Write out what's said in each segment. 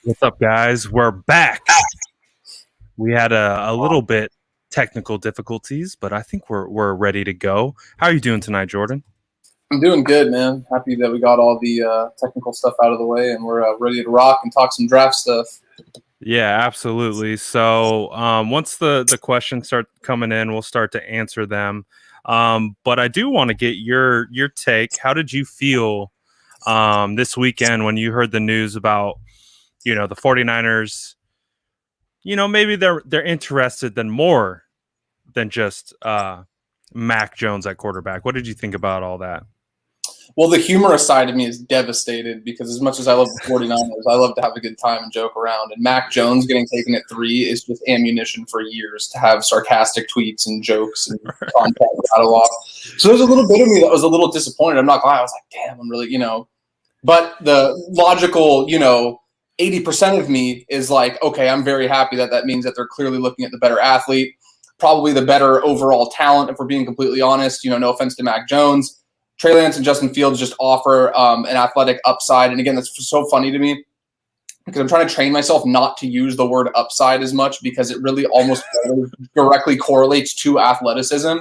What's up, guys? We're back. We had a little bit technical difficulties, but I think we're ready to go. How are you doing tonight, Jordan? I'm doing good, man. Happy that we got all the technical stuff out of the way and we're ready to rock and talk some draft stuff. Yeah, absolutely. So once the questions start coming in, we'll start to answer them. But I do want to get your take. How did you feel this weekend when you heard the news about, the 49ers? Maybe they're interested in more than just Mac Jones at quarterback. What did you think about all that? Well, the humorous side of me is devastated because as much as I love the 49ers, I love to have a good time and joke around. And Mac Jones getting taken at 3 is just ammunition for years to have sarcastic tweets and jokes and content rattle off. So there's a little bit of me that was a little disappointed. I'm not gonna lie. I was like, damn, I'm really, But the logical, 80% of me is like, okay, I'm very happy that means that they're clearly looking at the better athlete, probably the better overall talent, if we're being completely honest. No offense to Mac Jones. Trey Lance and Justin Fields just offer an athletic upside. And again, that's so funny to me because I'm trying to train myself not to use the word upside as much because it really almost directly correlates to athleticism.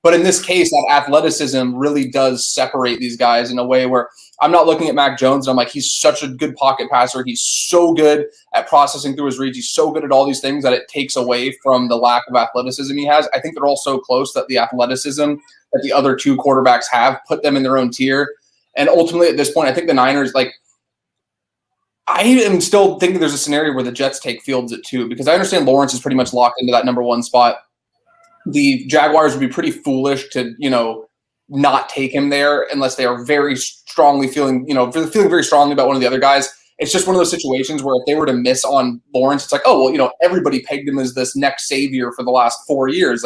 But in this case, that athleticism really does separate these guys in a way where I'm not looking at Mac Jones and I'm like, he's such a good pocket passer. He's so good at processing through his reads. He's so good at all these things that it takes away from the lack of athleticism he has. I think they're all so close that the athleticism that the other two quarterbacks have put them in their own tier. And ultimately at this point, I think the Niners, I am still thinking there's a scenario where the Jets take Fields at 2 because I understand Lawrence is pretty much locked into that number 1 spot. The Jaguars would be pretty foolish to, not take him there unless they are very strongly feeling very strongly about one of the other guys. It's just one of those situations where if they were to miss on Lawrence, it's like, oh, well, everybody pegged him as this next savior for the last 4 years.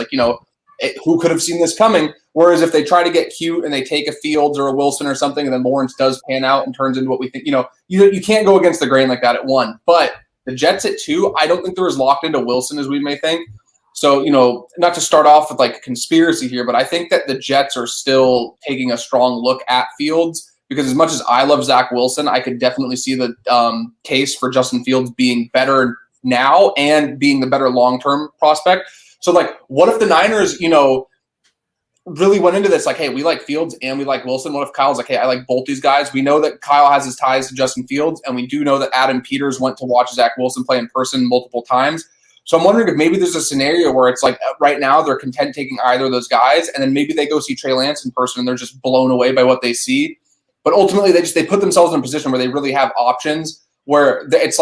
Who could have seen this coming? Whereas if they try to get cute and they take a Fields or a Wilson or something, and then Lawrence does pan out and turns into what we think, you can't go against the grain like that at 1. But the Jets at 2, I don't think they're as locked into Wilson as we may think. So, not to start off with a conspiracy here, but I think that the Jets are still taking a strong look at Fields because as much as I love Zach Wilson, I could definitely see the case for Justin Fields being better now and being the better long-term prospect. So, what if the Niners, really went into this hey, we like Fields and we like Wilson. What if Kyle's like, hey, I like both these guys? We know that Kyle has his ties to Justin Fields, and we do know that Adam Peters went to watch Zach Wilson play in person multiple times. So I'm wondering if maybe there's a scenario where it's right now they're content taking either of those guys, and then maybe they go see Trey Lance in person and they're just blown away by what they see. But ultimately, they put themselves in a position where they really have options where it's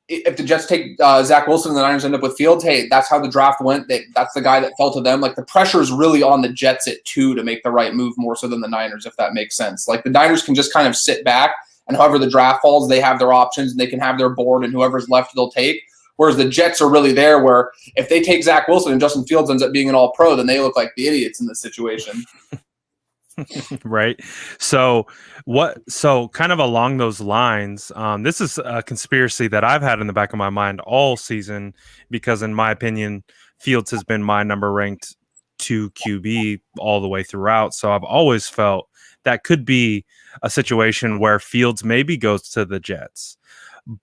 if the Jets take Zach Wilson and the Niners end up with Fields, hey, that's how the draft went. That's the guy that fell to them. The pressure is really on the Jets at 2 to make the right move more so than the Niners, if that makes sense. The Niners can just kind of sit back, and however the draft falls, they have their options, and they can have their board, and whoever's left they'll take. Whereas the Jets are really there where if they take Zach Wilson and Justin Fields ends up being an all-pro, then they look like the idiots in this situation. Right. So kind of along those lines, this is a conspiracy that I've had in the back of my mind all season because in my opinion, Fields has been my number ranked 2 QB all the way throughout. So I've always felt that could be a situation where Fields maybe goes to the Jets.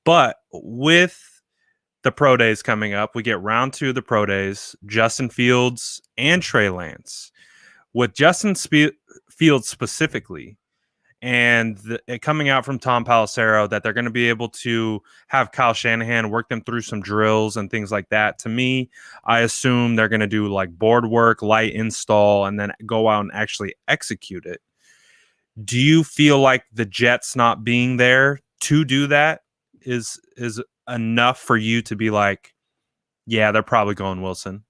But with the pro days coming up, we get round 2 of the pro days, Justin Fields and Trey Lance. With Justin Fields specifically, and it coming out from Tom Pelissero that they're going to be able to have Kyle Shanahan work them through some drills and things like that. To me, I assume they're going to do board work, light install, and then go out and actually execute it. Do you feel like the Jets not being there to do that is enough for you to be yeah, they're probably going Wilson?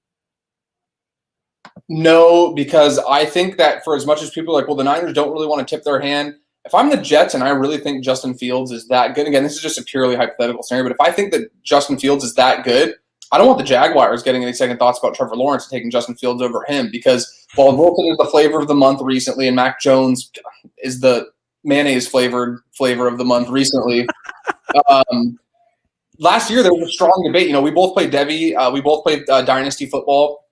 No, because I think that for as much as people are well, the Niners don't really want to tip their hand. If I'm the Jets and I really think Justin Fields is that good, again, this is just a purely hypothetical scenario, but if I think that Justin Fields is that good, I don't want the Jaguars getting any second thoughts about Trevor Lawrence and taking Justin Fields over him because while Wilson is the flavor of the month recently and Mac Jones is the mayonnaise flavor of the month recently, last year there was a strong debate. We both played Devy. We both played Dynasty football.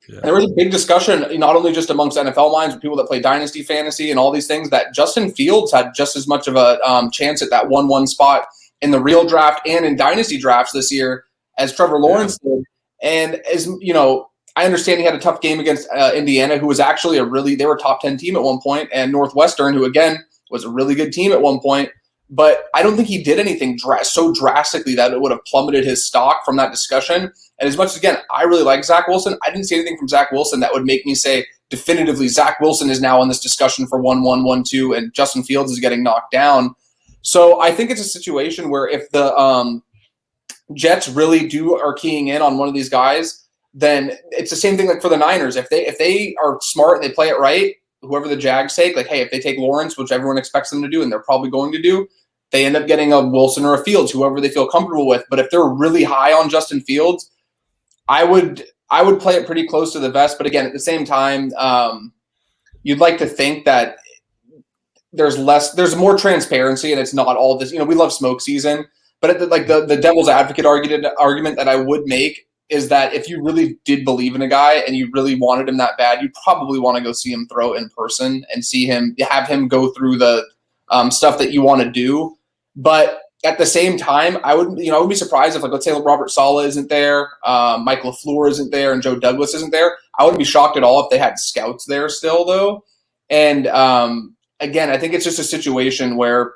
Yeah. There was a big discussion, not only just amongst NFL minds, but people that play Dynasty fantasy and all these things, that Justin Fields had just as much of a chance at that 1-1 spot in the real draft and in dynasty drafts this year as Trevor Lawrence did. And as you know, I understand he had a tough game against Indiana, who was actually they were a top 10 team at one point, and Northwestern, who again was a really good team at one point. But I don't think he did anything so drastically that it would have plummeted his stock from that discussion. And as much as, again, I really like Zach Wilson, I didn't see anything from Zach Wilson that would make me say definitively Zach Wilson is now in this discussion for 1-1, 1-2, and Justin Fields is getting knocked down. So I think it's a situation where if the Jets really are keying in on one of these guys, then it's the same thing like for the Niners. If they are smart and they play it right, whoever the Jags take, like, hey, if they take Lawrence, which everyone expects them to do, and they're probably going to do, they end up getting a Wilson or a Fields, whoever they feel comfortable with. But if they're really high on Justin Fields, I would play it pretty close to the vest. But again, at the same time, you'd like to think that there's more transparency, and it's not all this. You know, we love smoke season, but the devil's advocate argument that I would make is that if you really did believe in a guy and you really wanted him that bad, you'd probably want to go see him throw in person and have him go through the stuff that you want to do. But at the same time, I wouldn't be surprised if, like, let's say Robert Saleh isn't there, Mike LaFleur isn't there, and Joe Douglas isn't there. I wouldn't be shocked at all if they had scouts there still, though. And again, I think it's just a situation where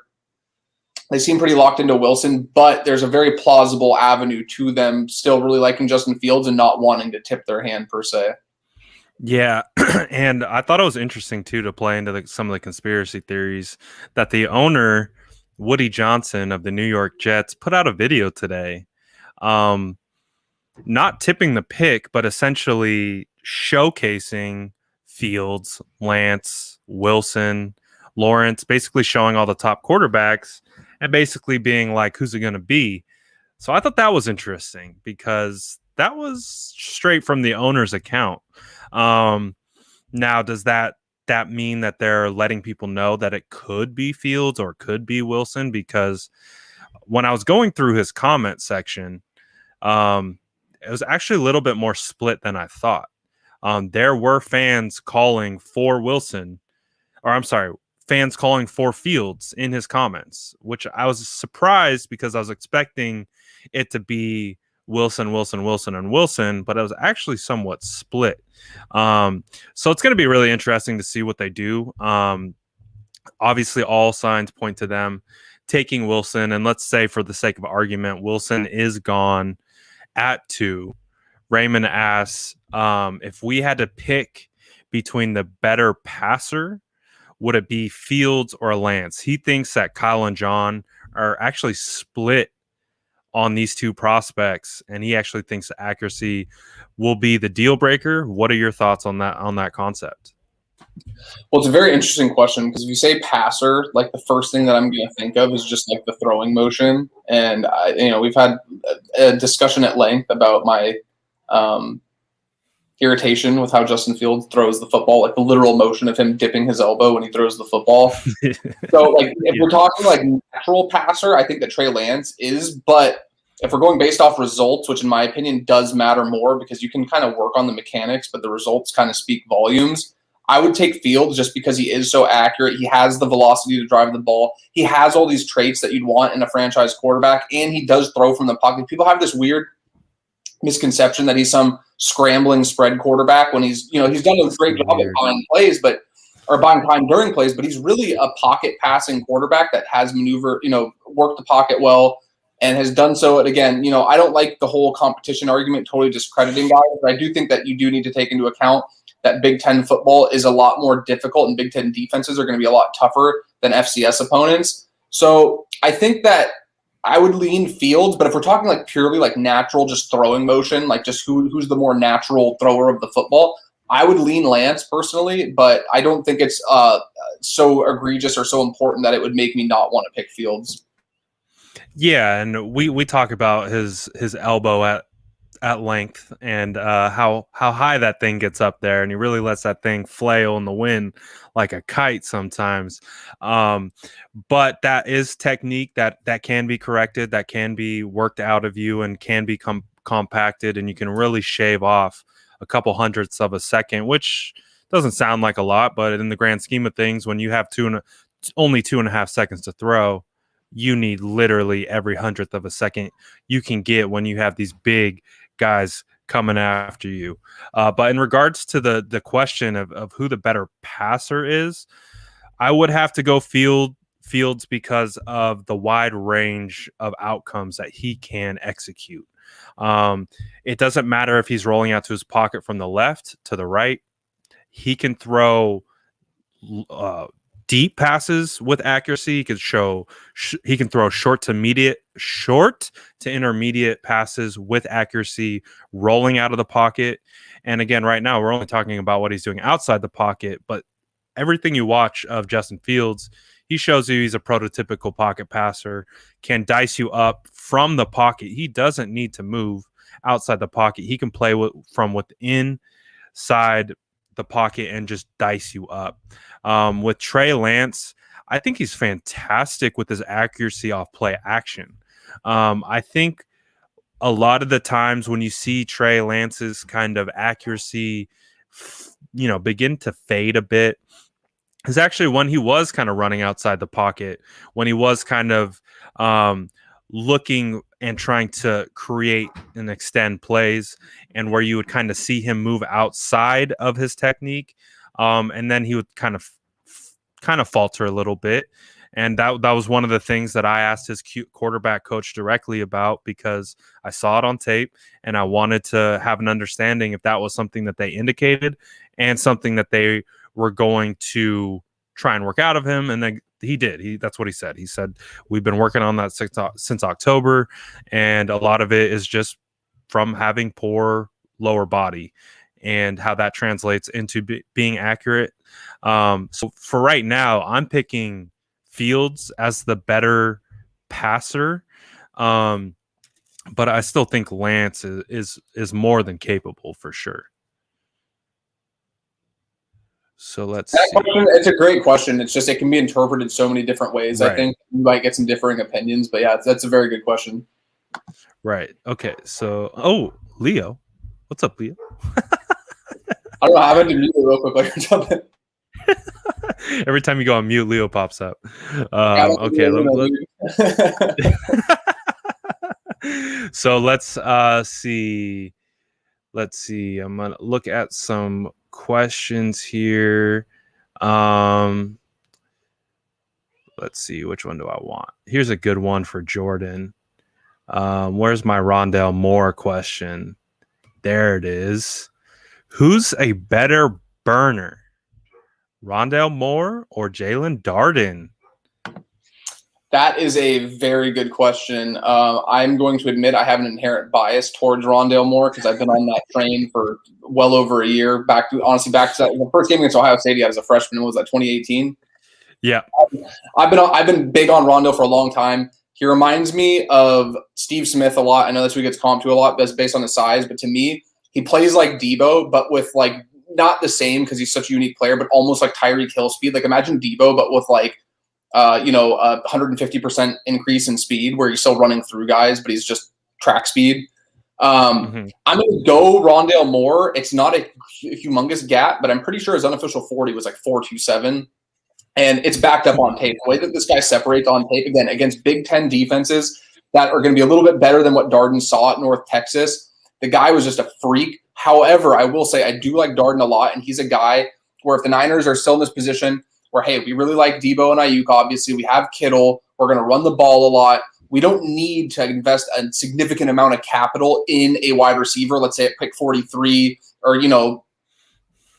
they seem pretty locked into Wilson, but there's a very plausible avenue to them still really liking Justin Fields and not wanting to tip their hand per se. Yeah, and I thought it was interesting, too, to play into some of the conspiracy theories that the owner, Woody Johnson of the New York Jets, put out a video today, not tipping the pick, but essentially showcasing Fields, Lance, Wilson, Lawrence, basically showing all the top quarterbacks and basically being like, who's it going to be? So I thought that was interesting because that was straight from the owner's account. Now, does that mean that they're letting people know that it could be Fields or could be Wilson? Because when I was going through his comment section, it was actually a little bit more split than I thought. There were fans calling for Wilson, or I'm sorry, fans calling for Fields in his comments, which I was surprised because I was expecting it to be Wilson, Wilson, Wilson, and Wilson, but it was actually somewhat split. So it's going to be really interesting to see what they do. Obviously, all signs point to them taking Wilson, and let's say for the sake of argument, Wilson is gone at 2. Raymond asks, if we had to pick between the better passer, would it be Fields or Lance? He thinks that Kyle and John are actually split on these two prospects, and he actually thinks the accuracy will be the deal breaker. What are your thoughts on that concept? Well, it's a very interesting question because if you say passer, like the first thing that I'm going to think of is just like the throwing motion. And we've had a discussion at length about my irritation with how Justin Fields throws the football, like the literal motion of him dipping his elbow when he throws the football. So, like, if we're talking like natural passer, I think that Trey Lance is. But if we're going based off results, which in my opinion does matter more because you can kind of work on the mechanics, but the results kind of speak volumes, I would take Fields just because he is so accurate. He has the velocity to drive the ball. He has all these traits that you'd want in a franchise quarterback, and he does throw from the pocket. People have this weird misconception that he's some scrambling spread quarterback when he's done a great job at buying plays, or buying time during plays, but he's really a pocket passing quarterback that has worked the pocket well and has done so. And again, I don't like the whole competition argument, totally discrediting guys, but I do think that you do need to take into account that Big Ten football is a lot more difficult and Big Ten defenses are going to be a lot tougher than FCS opponents. So I think that I would lean Fields, but if we're talking like purely like natural, just throwing motion, like just who's the more natural thrower of the football, I would lean Lance personally, but I don't think it's so egregious or so important that it would make me not want to pick Fields. Yeah, and we talk about his elbow at length and how high that thing gets up there, and he really lets that thing flail in the wind like a kite sometimes. But that is technique that can be corrected, that can be worked out of you, and can become compacted, and you can really shave off a couple hundredths of a second, which doesn't sound like a lot, but in the grand scheme of things, when you have only 2.5 seconds to throw, you need literally every hundredth of a second you can get when you have these big guys coming after you. But in regards to the question of who the better passer is, I would have to go Fields because of the wide range of outcomes that he can execute. It doesn't matter if he's rolling out to his pocket from the left to the right. He can throw deep passes with accuracy. He can throw short to intermediate passes with accuracy, rolling out of the pocket. And again, right now we're only talking about what he's doing outside the pocket, but everything you watch of Justin Fields, he shows you he's a prototypical pocket passer, can dice you up from the pocket. He doesn't need to move outside the pocket. He can play from within side the pocket and just dice you up. With Trey Lance, I think he's fantastic with his accuracy off play action. I think a lot of the times when you see Trey Lance's kind of accuracy, begin to fade a bit, is actually when he was kind of running outside the pocket, when he was kind of looking and trying to create and extend plays, and where you would kind of see him move outside of his technique, and then he would kind of falter a little bit. And that was one of the things that I asked his quarterback coach directly about, because I saw it on tape and I wanted to have an understanding if that was something that they indicated and something that they were going to try and work out of him. And then he did. That's what he said. He said, we've been working on that since October, and a lot of it is just from having poor lower body and how that translates into being accurate. So for right now, I'm picking Fields as the better passer. But I still think Lance is more than capable for sure. So let's see. It's a great question. It's just it can be interpreted so many different ways. Right. I think you might get some differing opinions, but yeah, that's a very good question. Right. Okay. So, Leo. What's up, Leo? I don't know. I have to mute it real quick or something. Every time you go on mute, Leo pops up. Okay. So let's see. Let's see. I'm going to look at some questions here. Let's see. Which one do I want? Here's a good one for Jordan. Where's my Rondale Moore question? There it is. Who's a better burner? Rondale Moore or Jalen Darden? That is a very good question. I'm going to admit I have an inherent bias towards Rondale Moore because I've been on that train for well over a year. Back to the first game against Ohio State he had as a freshman. Was that 2018? Yeah. I've been big on Rondale for a long time. He reminds me of Steve Smith a lot. I know that's who he gets comped to a lot based on his size, but to me, he plays like Debo, but with like not the same because he's such a unique player, but almost like Tyreek Hill speed. Like imagine Debo, but with like 150% increase in speed where he's still running through guys, but he's just track speed. I'm going to go Rondale Moore. It's not a humongous gap, but I'm pretty sure his unofficial 40 was like 4.27. And it's backed up on tape. The way that this guy separates on tape, again, against Big Ten defenses that are going to be a little bit better than what Darden saw at North Texas, the guy was just a freak. However, I will say I do like Darden a lot, and he's a guy where if the Niners are still in this position where, hey, we really like Debo and Ayuk, obviously. We have Kittle. We're going to run the ball a lot. We don't need to invest a significant amount of capital in a wide receiver, let's say at pick 43 or,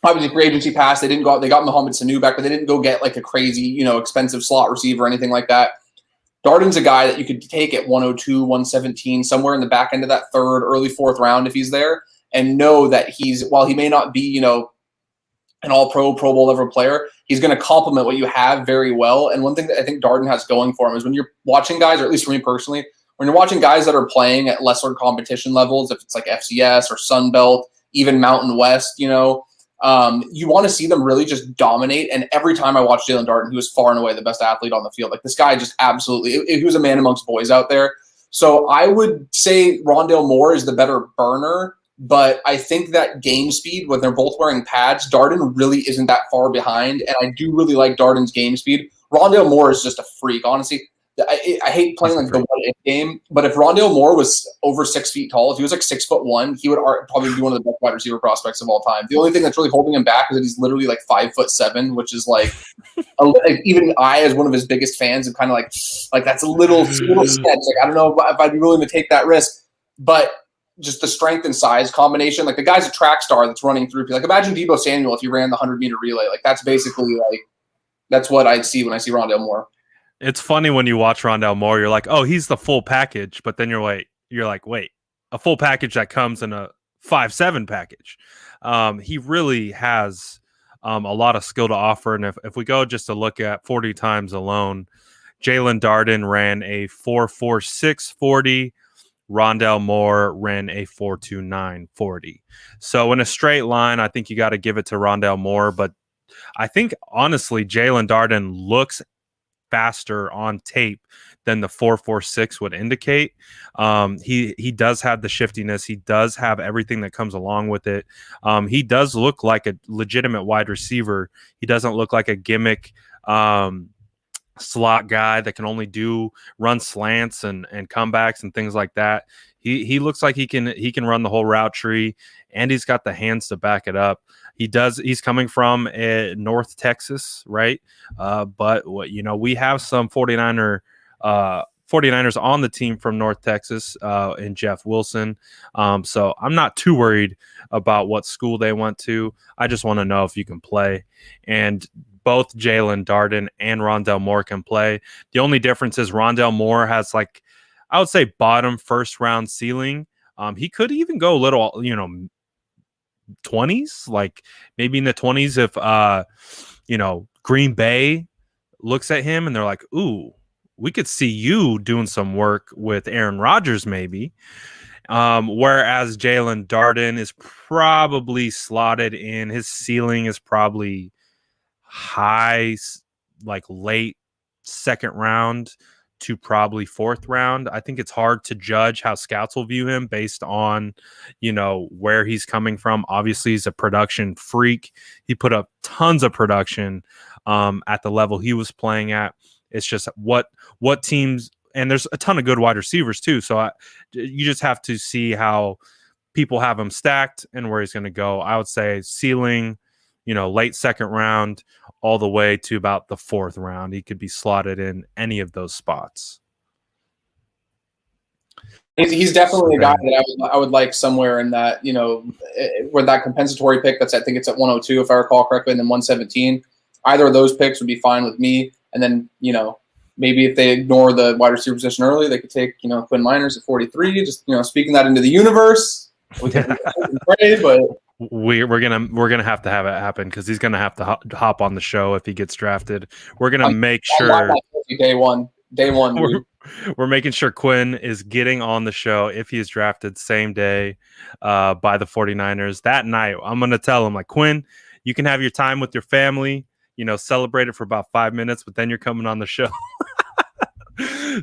obviously free agency pass. They didn't go out. They got Mohamed Sanu back, but they didn't go get like a crazy, expensive slot receiver or anything like that. Darden's a guy that you could take at 102, 117, somewhere in the back end of that third, early fourth round if he's there, and know that while he may not be, an all-pro, Pro Bowl level player, he's going to complement what you have very well. And one thing that I think Darden has going for him is when you're watching guys, or at least for me personally, when you're watching guys that are playing at lesser competition levels, if it's like FCS or Sun Belt, even Mountain West, you want to see them really just dominate. And every time I watched Jalen Darden, he was far and away the best athlete on the field. Like this guy just absolutely, he was a man amongst boys out there. So I would say Rondale Moore is the better burner. But I think that game speed, when they're both wearing pads, Darden really isn't that far behind. And I do really like Darden's game speed. Rondale Moore is just a freak. Honestly, I hate playing like the what-if game, but if Rondale Moore was over 6 feet tall, if he was like 6'1", he would probably be one of the best wide receiver prospects of all time. The only thing that's really holding him back is that he's literally like 5'7", which is like even I, as one of his biggest fans, am kind of like that's a little sketch. Like I don't know if I'd be willing to take that risk, but just the strength and size combination, like the guy's a track star that's running through. Like imagine Deebo Samuel if he ran the 100-meter relay. Like that's basically like that's what I'd see when I see Rondale Moore. It's funny when you watch Rondale Moore, you're like, oh, he's the full package, but then you're like, wait, a full package that comes in a 5'7" package. He really has a lot of skill to offer, and if we go just to look at 40 times alone, Jalen Darden ran a 4.46 40. Rondale Moore ran a 4.29 40. So in a straight line, I think you got to give it to Rondale Moore, but I think honestly, Jalen Darden looks faster on tape than the 4.46 would indicate. He does have the shiftiness. He does have everything that comes along with it. He does look like a legitimate wide receiver. He doesn't look like a gimmick slot guy that can only run slants and comebacks and things like that. He looks like he can run the whole route tree, and he's got the hands to back it up. He's coming from North Texas, right? But we have some 49ers on the team from North Texas in Jeff Wilson. So I'm not too worried about what school they went to. I just want to know if you can play. And both Jalen Darden and Rondale Moore can play. The only difference is Rondale Moore has I would say bottom first round ceiling. He could even go a little, 20s, like maybe in the 20s if Green Bay looks at him and they're like, ooh, we could see you doing some work with Aaron Rodgers maybe. Whereas Jalen Darden is probably slotted in, his ceiling is probably high, like late second round to probably fourth round. I think it's hard to judge how scouts will view him based on, where he's coming from. Obviously, he's a production freak. He put up tons of production at the level he was playing at. It's just what teams, and there's a ton of good wide receivers too. So you just have to see how people have him stacked and where he's going to go. I would say ceiling, late second round all the way to about the fourth round. He could be slotted in any of those spots. He's definitely a guy that I would like somewhere in that, where that compensatory pick I think it's at 102, if I recall correctly, and then 117. Either of those picks would be fine with me. And then, maybe if they ignore the wide receiver position early, they could take, Quinn Miners at 43, just, speaking that into the universe. We can pray, but we're gonna have to have it happen because he's gonna have to hop on the show if he gets drafted. We're gonna make sure day one. We're making sure Quinn is getting on the show if he is drafted same day by the 49ers that night. I'm gonna tell him, like, Quinn, you can have your time with your family, celebrate it for about 5 minutes, but then you're coming on the show.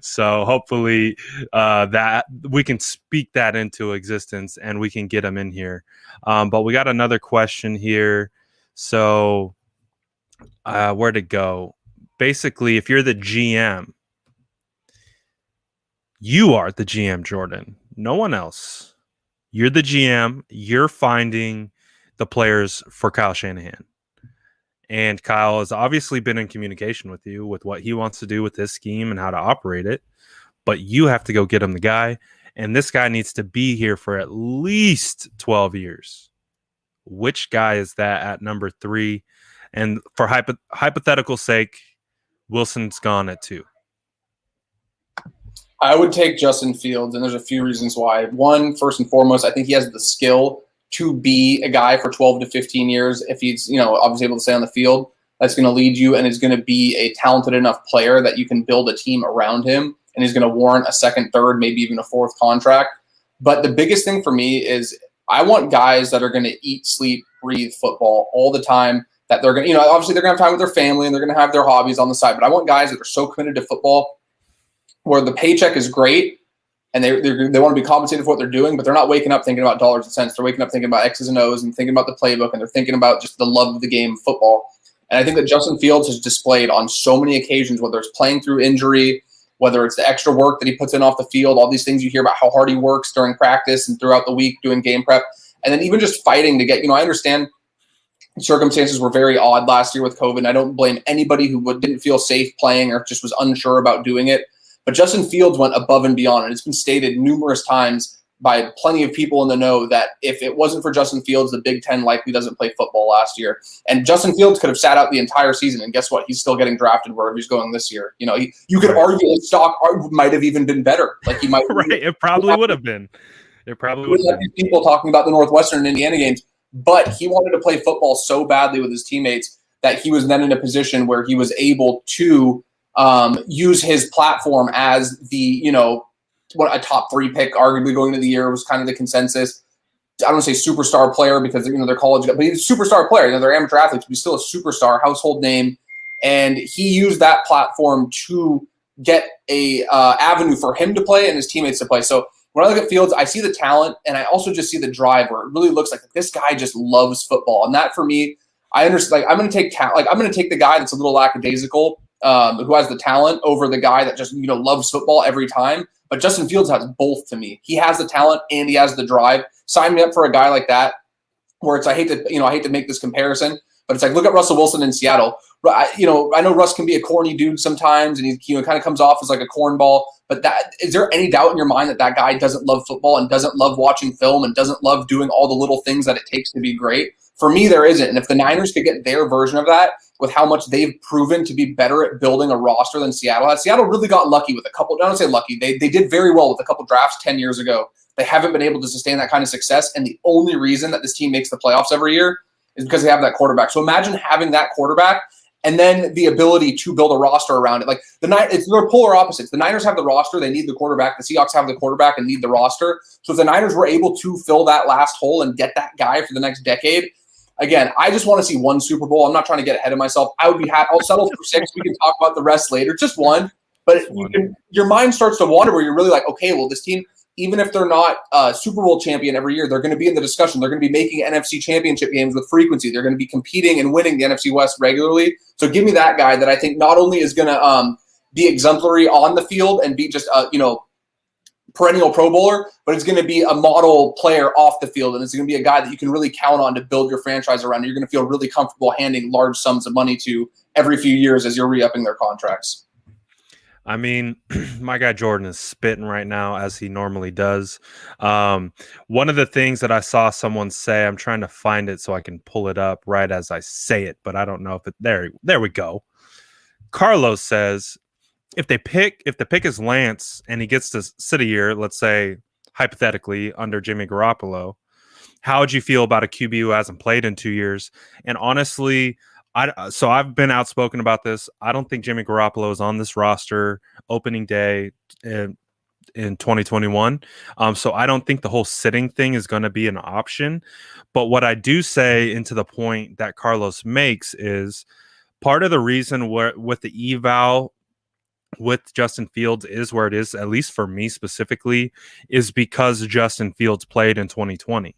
So hopefully that we can speak that into existence and we can get him in here. But we got another question here. So where to go? Basically, if you're the GM, you are the GM, Jordan. No one else. You're the GM. You're finding the players for Kyle Shanahan. And Kyle has obviously been in communication with you with what he wants to do with this scheme and how to operate it. But you have to go get him the guy. And this guy needs to be here for at least 12 years. Which guy is that at number 3? And for hypothetical sake, Wilson's gone at 2. I would take Justin Fields, and there's a few reasons why. One, first and foremost, I think he has the skill to be a guy for 12 to 15 years if he's, obviously able to stay on the field. That's going to lead you and is going to be a talented enough player that you can build a team around him, and he's going to warrant a second, third, maybe even a fourth contract. But the biggest thing for me is I want guys that are going to eat, sleep, breathe football all the time, that they're going to, obviously they're going to have time with their family and they're going to have their hobbies on the side, but I want guys that are so committed to football where the paycheck is great, and they want to be compensated for what they're doing, but they're not waking up thinking about dollars and cents. They're waking up thinking about X's and O's and thinking about the playbook, and they're thinking about just the love of the game of football. And I think that Justin Fields has displayed on so many occasions, whether it's playing through injury, whether it's the extra work that he puts in off the field, all these things you hear about how hard he works during practice and throughout the week doing game prep, and then even just fighting to get, I understand circumstances were very odd last year with COVID, and I don't blame anybody who didn't feel safe playing or just was unsure about doing it. But Justin Fields went above and beyond, and it's been stated numerous times by plenty of people in the know that if it wasn't for Justin Fields, the Big Ten likely doesn't play football last year. And Justin Fields could have sat out the entire season, and guess what? He's still getting drafted wherever he's going this year. You could argue his stock might have even been better. Like he might, right? It probably would have been. It probably would have been. People talking about the Northwestern and Indiana games. But he wanted to play football so badly with his teammates that he was then in a position where he was able to use his platform as the, a top 3 pick, arguably going into the year was kind of the consensus. I don't want to say superstar player because they're college, but he's a superstar player. They're amateur athletes, but he's still a superstar, household name. And he used that platform to get a avenue for him to play and his teammates to play. So when I look at Fields, I see the talent, and I also just see the drive where it really looks like this guy just loves football. And that, for me, I understand. Like, I'm going to take the guy that's a little lackadaisical, who has the talent, over the guy that just loves football every time. But Justin Fields has both to me. He has the talent and he has the drive. Sign me up for a guy like that. Where it's I hate to make this comparison, but it's like look at Russell Wilson in Seattle. I know Russ can be a corny dude sometimes, and he kind of comes off as like a cornball. But is there any doubt in your mind that guy doesn't love football and doesn't love watching film and doesn't love doing all the little things that it takes to be great? For me, there isn't. And if the Niners could get their version of that with how much they've proven to be better at building a roster than Seattle has, Seattle really got lucky with a couple. I don't say lucky. They did very well with a couple drafts 10 years ago. They haven't been able to sustain that kind of success. And the only reason that this team makes the playoffs every year is because they have that quarterback. So imagine having that quarterback and then the ability to build a roster around it. Like they're polar opposites. The Niners have the roster, they need the quarterback. The Seahawks have the quarterback and need the roster. So if the Niners were able to fill that last hole and get that guy for the next decade, again, I just want to see one Super Bowl. I'm not trying to get ahead of myself. I would be happy. I'll settle for 6. We can talk about the rest later. Just one. But your mind starts to wander where you're really like, okay, well, this team, even if they're not a Super Bowl champion every year, they're going to be in the discussion. They're going to be making NFC championship games with frequency. They're going to be competing and winning the NFC West regularly. So give me that guy that I think not only is going to be exemplary on the field and be just perennial Pro Bowler, but it's going to be a model player off the field, and it's going to be a guy that you can really count on to build your franchise around. You're going to feel really comfortable handing large sums of money to every few years as you're re-upping their contracts. I mean, my guy Jordan is spitting right now, as he normally does. One of the things that I saw someone say, I'm trying to find it so I can pull it up right as I say it, but I don't know if it there we go. Carlos says, if the pick is Lance and he gets to sit a year, let's say hypothetically under Jimmy Garoppolo, how would you feel about a QB who hasn't played in 2 years? And honestly, I've been outspoken about this. I don't think Jimmy Garoppolo is on this roster opening day in 2021. So I don't think the whole sitting thing is going to be an option. But what I do say, into the point that Carlos makes, is part of the reason with the eval with Justin Fields is where it is, at least for me specifically, is because Justin Fields played in 2020.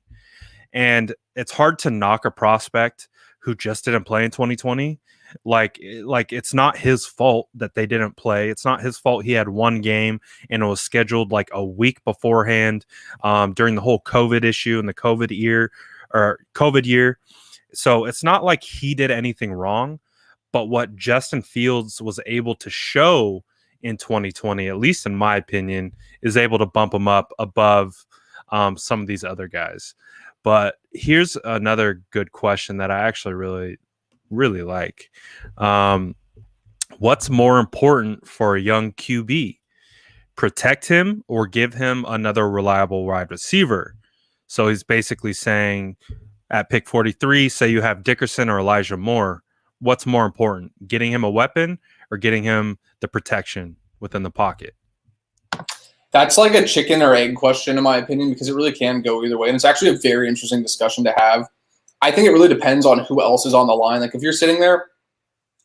And it's hard to knock a prospect who just didn't play in 2020. Like it's not his fault that they didn't play. It's not his fault he had one game and it was scheduled like a week beforehand during the whole COVID issue and the COVID year. So it's not like he did anything wrong. But what Justin Fields was able to show in 2020, at least in my opinion, is able to bump him up above some of these other guys. But here's another good question that I actually really, really like. What's more important for a young QB? Protect him or give him another reliable wide receiver? So he's basically saying at pick 43, say you have Dickerson or Elijah Moore. What's more important, getting him a weapon or getting him the protection within the pocket? That's like a chicken or egg question, in my opinion, because it really can go either way. And it's actually a very interesting discussion to have. I think it really depends on who else is on the line. Like if you're sitting there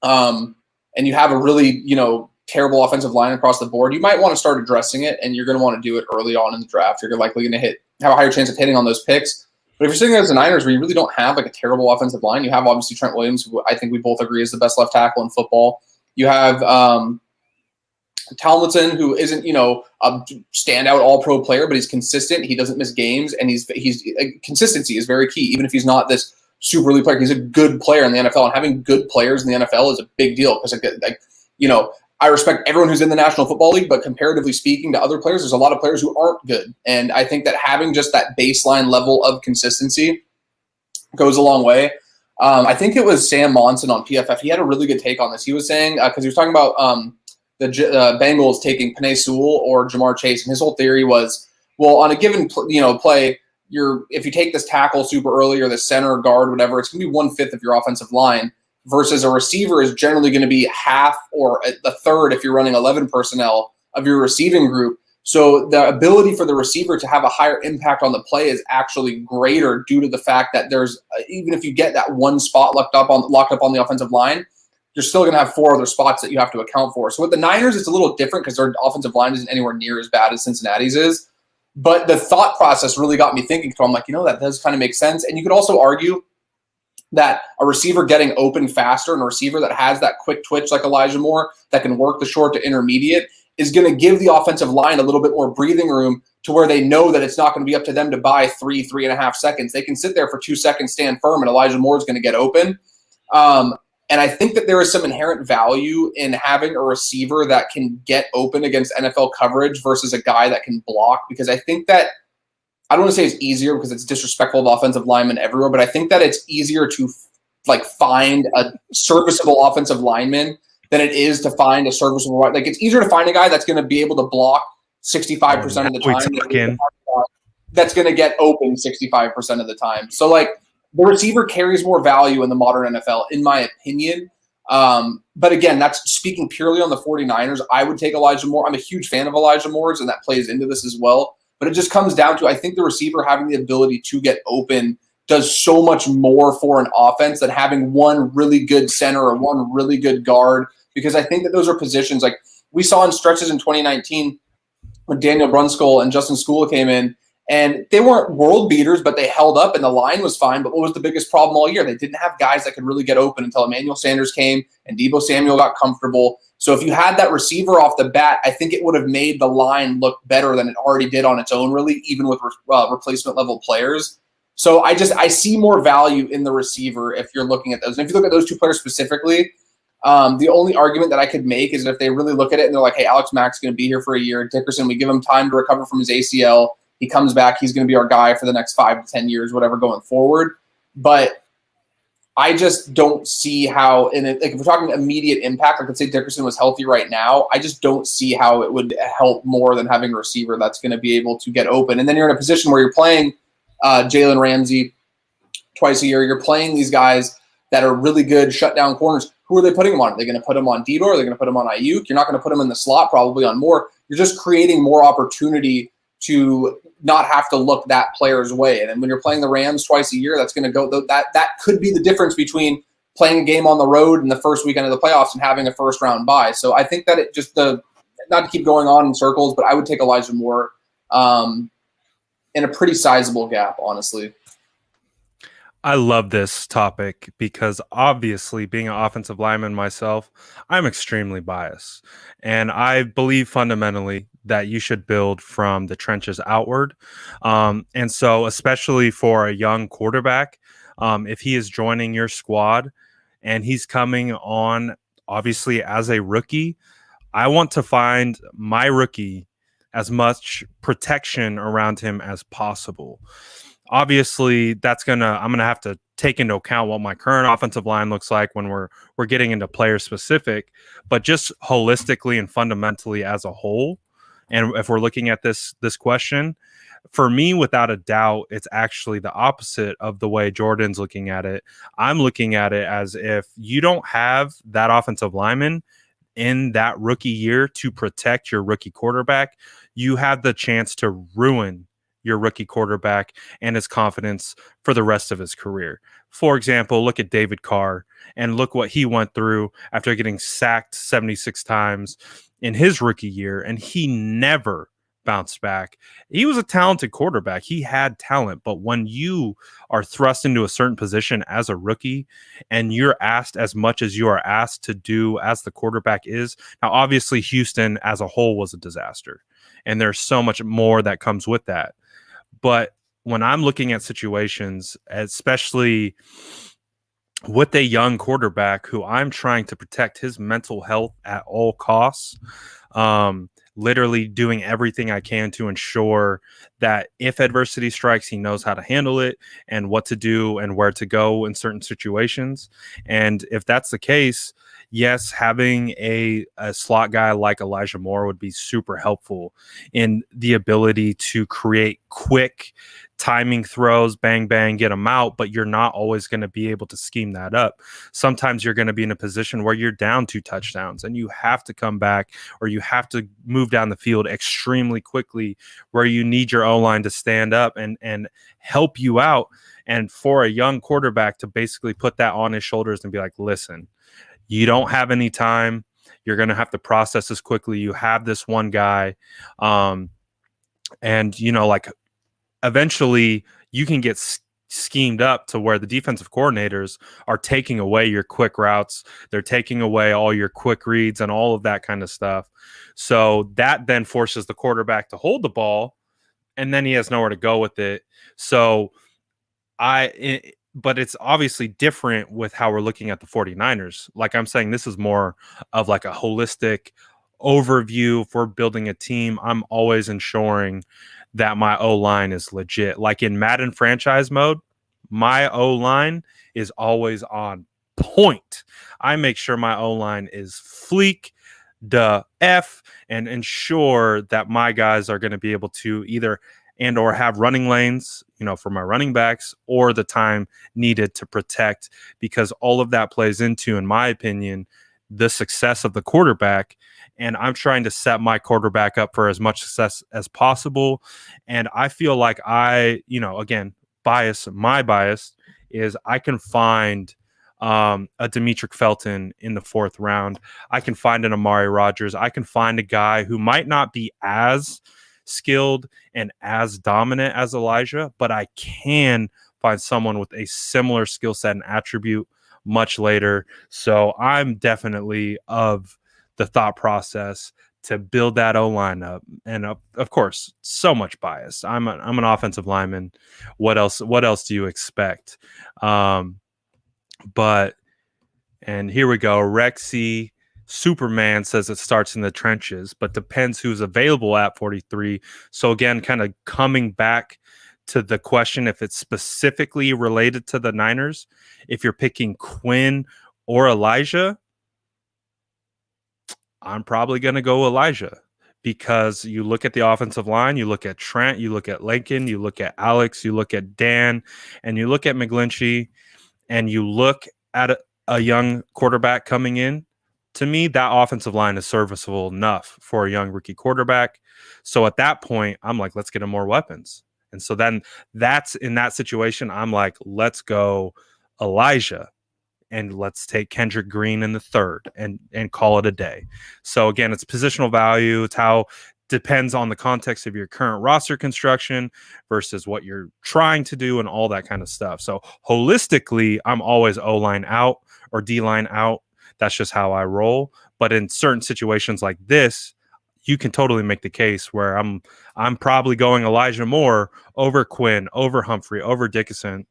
and you have a really, terrible offensive line across the board, you might want to start addressing it, and you're going to want to do it early on in the draft. You're likely going to have a higher chance of hitting on those picks. But if you're sitting there as the Niners where you really don't have like a terrible offensive line, you have obviously Trent Williams, who I think we both agree is the best left tackle in football. You have Tomlinson, who isn't, a standout all-pro player, but he's consistent. He doesn't miss games, and he's consistency is very key. Even if he's not this super elite player, he's a good player in the NFL, and having good players in the NFL is a big deal because, I respect everyone who's in the National Football League, but comparatively speaking to other players, there's a lot of players who aren't good, and I think that having just that baseline level of consistency goes a long way. I think it was Sam Monson on PFF. He had a really good take on this. He was saying, because he was talking about the Bengals taking Penei Sewell or Jamar Chase, and his whole theory was, well, on a given play, if you take this tackle super early or the center or guard, whatever, it's going to be 1/5 of your offensive line, versus a receiver is generally going to be half or a third if you're running 11 personnel of your receiving group. So the ability for the receiver to have a higher impact on the play is actually greater due to the fact that there's even if you get that one spot locked up on the offensive line, you're still going to have 4 other spots that you have to account for. So with the Niners, it's a little different because their offensive line isn't anywhere near as bad as Cincinnati's is. But the thought process really got me thinking. So I'm like, that does kind of make sense. And you could also argue that a receiver getting open faster and a receiver that has that quick twitch like Elijah Moore that can work the short to intermediate is going to give the offensive line a little bit more breathing room to where they know that it's not going to be up to them to buy 3.5 seconds. They can sit there for 2 seconds, stand firm, and Elijah Moore is going to get open. And I think that there is some inherent value in having a receiver that can get open against NFL coverage versus a guy that can block, because I think that I don't want to say it's easier because it's disrespectful to offensive linemen everywhere, but I think that it's easier to find a serviceable offensive lineman than it is to find a serviceable, it's easier to find a guy that's going to be able to block 65% of the time that's going to get open 65% of the time. So the receiver carries more value in the modern NFL, in my opinion. But again, that's speaking purely on the 49ers. I would take Elijah Moore. I'm a huge fan of Elijah Moore's, and that plays into this as well. But it just comes down to, I think the receiver having the ability to get open does so much more for an offense than having one really good center or one really good guard, because I think that those are positions like we saw in stretches in 2019 when Daniel Brunskill and Justin Skula came in, and they weren't world beaters, but they held up and the line was fine. But what was the biggest problem all year? They didn't have guys that could really get open until Emmanuel Sanders came and Deebo Samuel got comfortable. So if you had that receiver off the bat, I think it would have made the line look better than it already did on its own, really, even with replacement level players. So I see more value in the receiver if you're looking at those. And if you look at those two players specifically, the only argument that I could make is if they really look at it and they're like, hey, Alex Mack's going to be here for a year. Dickerson, we give him time to recover from his ACL. He comes back. He's going to be our guy for the next 5 to 10 years, whatever, going forward. But I just don't see how, if we're talking immediate impact, let's say Dickerson was healthy right now, I just don't see how it would help more than having a receiver that's going to be able to get open. And then you're in a position where you're playing Jalen Ramsey twice a year. You're playing these guys that are really good shutdown corners. Who are they putting them on? Are they going to put them on Deebo? Are they going to put them on Ayuk? You're not going to put them in the slot, probably on Moore. You're just creating more opportunity to not have to look that player's way. And then when you're playing the Rams twice a year, that's going to go that could be the difference between playing a game on the road in the first weekend of the playoffs and having a first round bye. So I think that it just not to keep going on in circles, but I would take Elijah Moore in a pretty sizable gap, honestly. I love this topic because obviously, being an offensive lineman myself, I'm extremely biased. And I believe fundamentally that you should build from the trenches outward. And so, especially for a young quarterback, if he is joining your squad and he's coming on, obviously, as a rookie, I want to find my rookie as much protection around him as possible. Obviously, I'm gonna have to take into account what my current offensive line looks like when we're getting into player specific, but just holistically and fundamentally as a whole. And if we're looking at this question, for me, without a doubt, it's actually the opposite of the way Jordan's looking at it. I'm looking at it as if you don't have that offensive lineman in that rookie year to protect your rookie quarterback, you have the chance to ruin your rookie quarterback and his confidence for the rest of his career. For example, look at David Carr and look what he went through after getting sacked 76 times in his rookie year, and he never bounced back. He was a talented quarterback. He had talent, but when you are thrust into a certain position as a rookie and you're asked as much as you are asked to do as the quarterback is, now obviously Houston as a whole was a disaster, and there's so much more that comes with that. But when I'm looking at situations, especially with a young quarterback who I'm trying to protect his mental health at all costs, literally doing everything I can to ensure that if adversity strikes, he knows how to handle it and what to do and where to go in certain situations. And if that's the case, yes, having a slot guy like Elijah Moore would be super helpful in the ability to create quick timing throws, bang, bang, get them out, but you're not always going to be able to scheme that up. Sometimes you're going to be in a position where you're down 2 touchdowns and you have to come back, or you have to move down the field extremely quickly, where you need your O-line to stand up and help you out. And for a young quarterback to basically put that on his shoulders and be like, listen, you don't have any time. You're going to have to process this quickly. You have this one guy. And, you know, like, eventually you can get schemed up to where the defensive coordinators are taking away your quick routes. They're taking away all your quick reads and all of that kind of stuff. So that then forces the quarterback to hold the ball, and then he has nowhere to go with it. So but it's obviously different with how we're looking at the 49ers. Like I'm saying, this is more of like a holistic overview for building a team. I'm always ensuring that my O-line is legit. Like in Madden franchise mode, my O-line is always on point. I make sure my O-line is fleek the F and ensure that my guys are going to be able to either and or have running lanes, you know, for my running backs, or the time needed to protect, because all of that plays into, in my opinion, the success of the quarterback. And I'm trying to set my quarterback up for as much success as possible. And I feel like again, my bias is I can find a Demetric Felton in the 4th round. I can find an Amari Rodgers. I can find a guy who might not be as skilled and as dominant as Elijah, but I can find someone with a similar skill set and attribute much later. So I'm definitely of the thought process to build that O-line up. And of course, so much bias. I'm an offensive lineman. What else do you expect? But here we go. Rexy Superman says it starts in the trenches, but depends who's available at 43. So again, kind of coming back to the question, if it's specifically related to the Niners, if you're picking Quinn or Elijah, I'm probably going to go Elijah, because you look at the offensive line, you look at Trent, you look at Lincoln, you look at Alex, you look at Dan, and you look at McGlinchey, and you look at a young quarterback coming in. To me, that offensive line is serviceable enough for a young rookie quarterback. So at that point, I'm like, let's get him more weapons. And so then that's in that situation, I'm like, let's go Elijah. And let's take Kendrick Green in the 3rd and call it a day. So again, it's positional value. It's how depends on the context of your current roster construction versus what you're trying to do and all that kind of stuff. So holistically, I'm always O-line out or D-line out. That's just how I roll. But in certain situations like this, you can totally make the case where I'm probably going Elijah Moore over Quinn, over Humphrey, over Dickerson,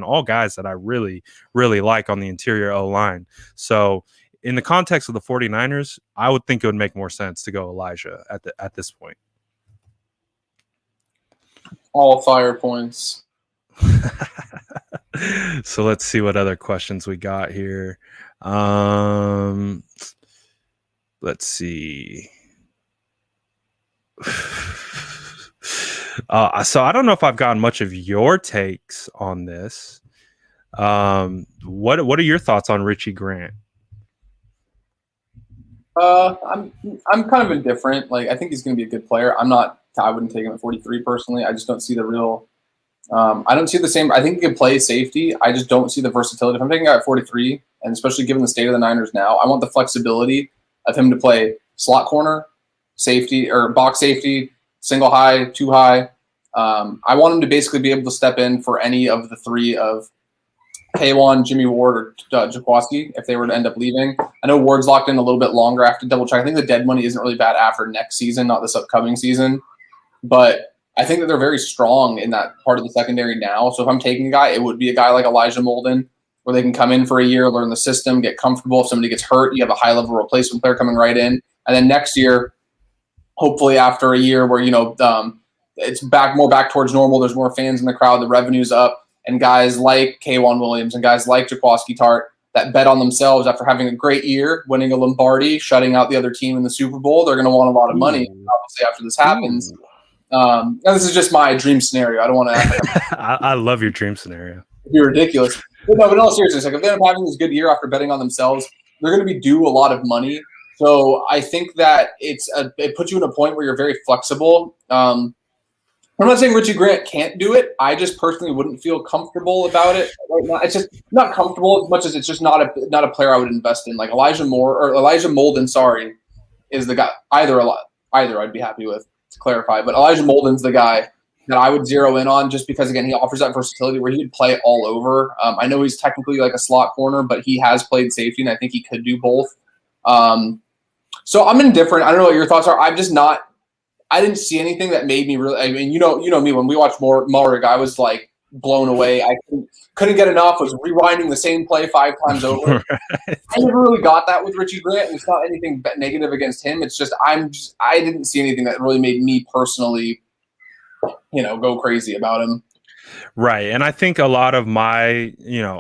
all guys that I really, really like on the interior O-line. So in the context of the 49ers, I would think it would make more sense to go Elijah at this point. All fire points. So let's see what other questions we got here. Let's see. So I don't know if I've gotten much of your takes on this. What are your thoughts on Richie Grant? I'm kind of indifferent. Like, I think he's going to be a good player. I wouldn't take him at 43 personally. I just don't see the real. I don't see the same. I think he can play safety. I just don't see the versatility. If I'm taking a guy at 43, and especially given the state of the Niners now, I want the flexibility of him to play slot corner, safety, or box safety, single high, two high. I want him to basically be able to step in for any of the three of K1, Jimmy Ward, or Jaquaski if they were to end up leaving. I know Ward's locked in a little bit longer. I have to double check. I think the dead money isn't really bad after next season, not this upcoming season. But I think that they're very strong in that part of the secondary now. So if I'm taking a guy, it would be a guy like Elijah Molden, where they can come in for a year, learn the system, get comfortable. If somebody gets hurt, you have a high-level replacement player coming right in. And then next year, hopefully after a year where, it's back towards normal, there's more fans in the crowd, the revenue's up, and guys like K1 Williams and guys like Jaquaski Tart that bet on themselves after having a great year, winning a Lombardi, shutting out the other team in the Super Bowl, they're going to want a lot of money, obviously, after this happens. This is just my dream scenario. I don't want to act like I love your dream scenario. It'd be ridiculous. But in all seriousness, like if they end up having this good year after betting on themselves, they're going to be due a lot of money. So I think that it puts you in a point where you're very flexible. I'm not saying Richie Grant can't do it. I just personally wouldn't feel comfortable about it right now. It's just not comfortable as much as it's just not a player I would invest in. Like Elijah Molden, is the guy. Either I'd be happy with, to clarify. But Elijah Molden's the guy that I would zero in on, just because again he offers that versatility where he could play all over. I know he's technically like a slot corner, but he has played safety, and I think he could do both. So I'm indifferent. I don't know what your thoughts are. I'm just not. I didn't see anything that made me really. I mean, you know me. When we watched Mulrig, I was like blown away. I couldn't get enough. Was rewinding the same play 5 times over. Right. I never really got that with Richie Grant. And it's not anything negative against him. It's just I didn't see anything that really made me personally, go crazy about him. Right. And I think a lot of my,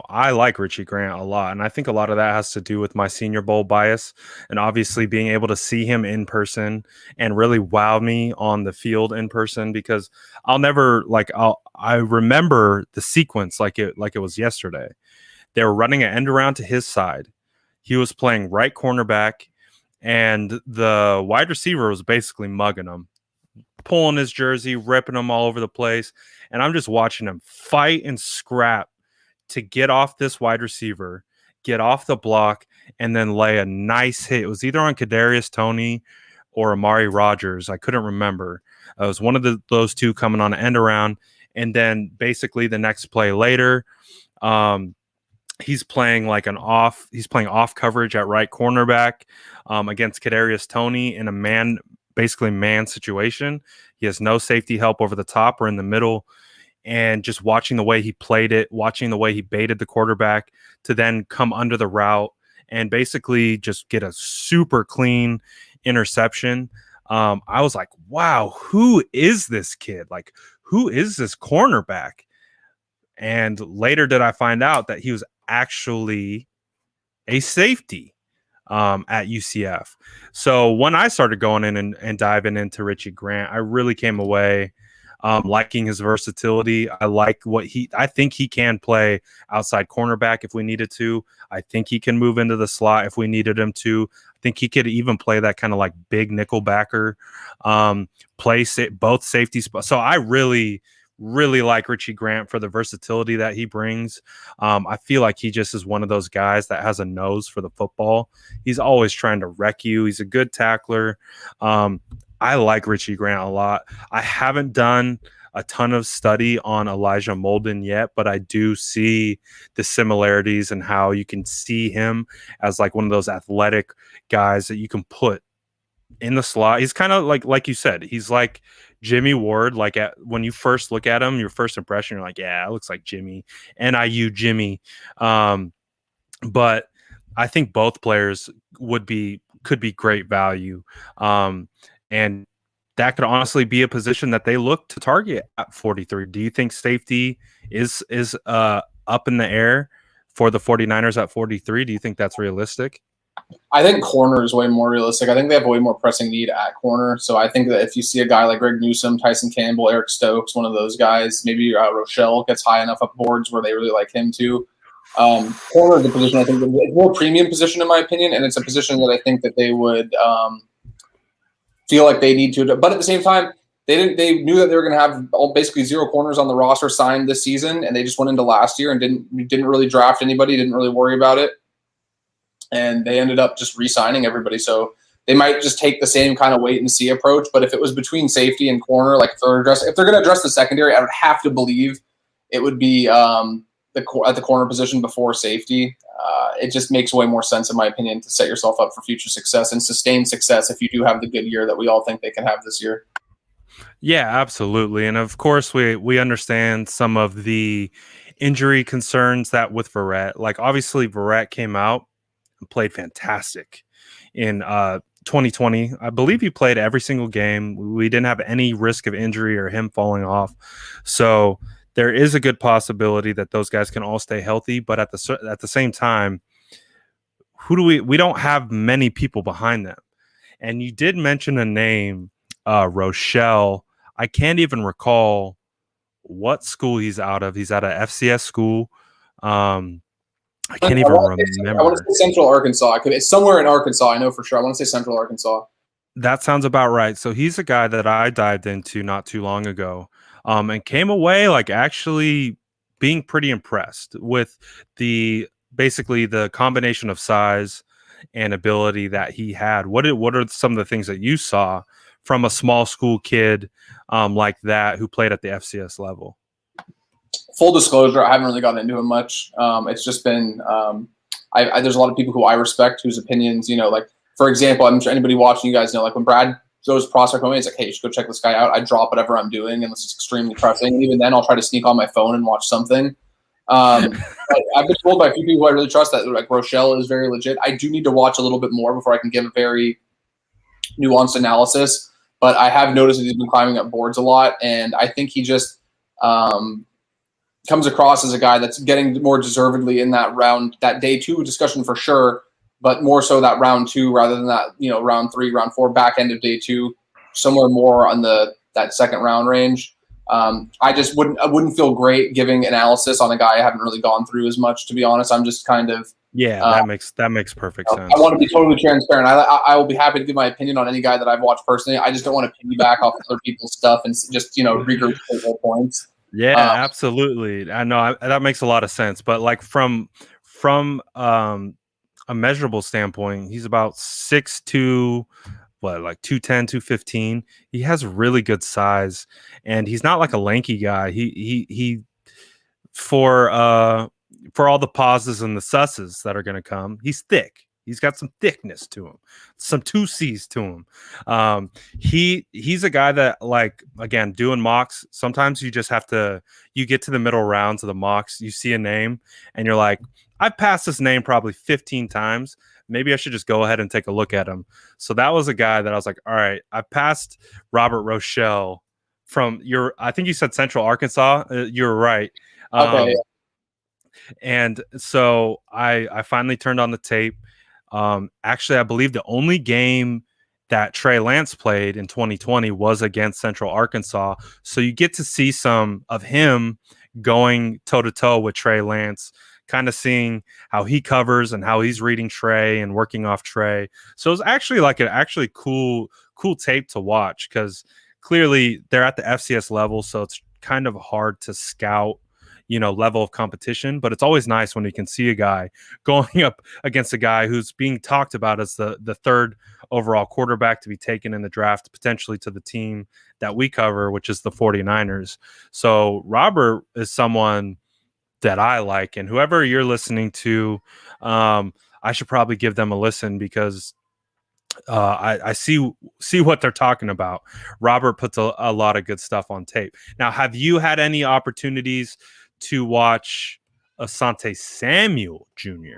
I like Richie Grant a lot. And I think a lot of that has to do with my Senior Bowl bias and obviously being able to see him in person and really wow me on the field in person, because I remember the sequence like it was yesterday. They were running an end around to his side. He was playing right cornerback, and the wide receiver was basically mugging him, pulling his jersey, ripping him all over the place. And I'm just watching him fight and scrap to get off this wide receiver, get off the block, and then lay a nice hit. It was either on Kadarius Toney or Amari Rogers. I couldn't remember. It was one of those two coming on an end around. And then basically the next play later, he's playing off coverage at right cornerback against Kadarius Toney in a man situation. He has no safety help over the top or in the middle, and just watching the way he played it, watching the way he baited the quarterback to then come under the route and basically just get a super clean interception. I was like, wow, who is this kid? Like, who is this cornerback? And later did I find out that he was actually a safety at UCF. So when I started going in and diving into Richie Grant, I really came away liking his versatility. I think he can play outside cornerback if we needed to. I think he can move into the slot if we needed him to. I think he could even play that kind of like big nickel backer, both safety spots. So I really like Richie Grant for the versatility that he brings. I feel like he just is one of those guys that has a nose for the football. He's always trying to wreck you. He's a good tackler. I like Richie Grant a lot. I haven't done a ton of study on Elijah Molden yet, but I do see the similarities and how you can see him as like one of those athletic guys that you can put in the slot. He's kind of like you said, he's like Jimmy Ward. Like when you first look at him, your first impression, you're like, yeah, it looks like Jimmy, NIU Jimmy. But I think both players could be great value. And that could honestly be a position that they look to target at 43. Do you think safety is up in the air for the 49ers at 43? Do you think that's realistic? I think corner is way more realistic. I think they have a way more pressing need at corner. So I think that if you see a guy like Greg Newsome, Tyson Campbell, Eric Stokes, one of those guys, maybe Rochelle gets high enough up boards where they really like him too. Corner is a position I think it's a more premium position in my opinion, and it's a position that I think that they would feel like they need to. But at the same time, they knew that they were going to have basically 0 corners on the roster signed this season, and they just went into last year and didn't really draft anybody, didn't really worry about it. And they ended up just re-signing everybody. So they might just take the same kind of wait and see approach. But if it was between safety and corner, like if they're going to address the secondary, I would have to believe it would be at the corner position before safety. It just makes way more sense, in my opinion, to set yourself up for future success and sustained success if you do have the good year that we all think they can have this year. Yeah, absolutely. And of course, we understand some of the injury concerns that with Verrett. Like, obviously, Verrett came out and played fantastic in 2020. I believe he played every single game. We didn't have any risk of injury or him falling off. So there is a good possibility that those guys can all stay healthy. But at the same time, we don't have many people behind them. And you did mention a name, Rochelle. I can't even recall what school he's out of. He's at a FCS school. I can't even remember. I want to say Central Arkansas. It's somewhere in Arkansas. I know for sure. I want to say Central Arkansas. That sounds about right. So he's a guy that I dived into not too long ago, and came away like actually being pretty impressed with basically the combination of size and ability that he had. What are some of the things that you saw from a small school kid like that who played at the FCS level? Full disclosure, I haven't really gotten into him much. It's just been there's a lot of people who I respect whose opinions, like, for example, I'm sure anybody watching, you guys know, like when Brad goes prospect moment, it's like, hey, you should go check this guy out. I drop whatever I'm doing unless it's extremely pressing. And even then I'll try to sneak on my phone and watch something. I've been told by a few people who I really trust that like Rochelle is very legit. I do need to watch a little bit more before I can give a very nuanced analysis, but I have noticed that he's been climbing up boards a lot, and I think he just comes across as a guy that's getting more deservedly in that round, that day 2 discussion for sure, but more so that round 2 rather than that, round 3, round 4, back end of day 2, somewhere more on that second round range. I wouldn't feel great giving analysis on a guy I haven't really gone through as much, to be honest. I'm just kind of that makes perfect sense. I want to be totally transparent. I will be happy to give my opinion on any guy that I've watched personally. I just don't want to piggyback off other people's stuff and just regurgitate their points. Yeah, absolutely. I know that makes a lot of sense. But like from a measurable standpoint, he's about 6'2", like 210, 215. He has really good size, and he's not like a lanky guy. He for all the pauses and the susses that are going to come, he's thick. He's got some thickness to him, some 2 C's to him. He's a guy that, like, again, doing mocks, sometimes you just have to, you get to the middle rounds of the mocks, you see a name, and you're like, I've passed this name probably 15 times. Maybe I should just go ahead and take a look at him. So that was a guy that I was like, all right, I passed Robert Rochelle from I think you said Central Arkansas. You're right. Okay. And so I finally turned on the tape. Actually, I believe the only game that Trey Lance played in 2020 was against Central Arkansas. So you get to see some of him going toe-to-toe with Trey Lance, kind of seeing how he covers and how he's reading Trey and working off Trey. So it was actually like an cool tape to watch, because clearly they're at the FCS level, so it's kind of hard to scout, level of competition, but it's always nice when you can see a guy going up against a guy who's being talked about as the third overall quarterback to be taken in the draft, potentially to the team that we cover, which is the 49ers. So Robert is someone that I like, and whoever you're listening to, I should probably give them a listen, because I see what they're talking about. Robert puts a lot of good stuff on tape. Now, have you had any opportunities to watch Asante Samuel Jr.?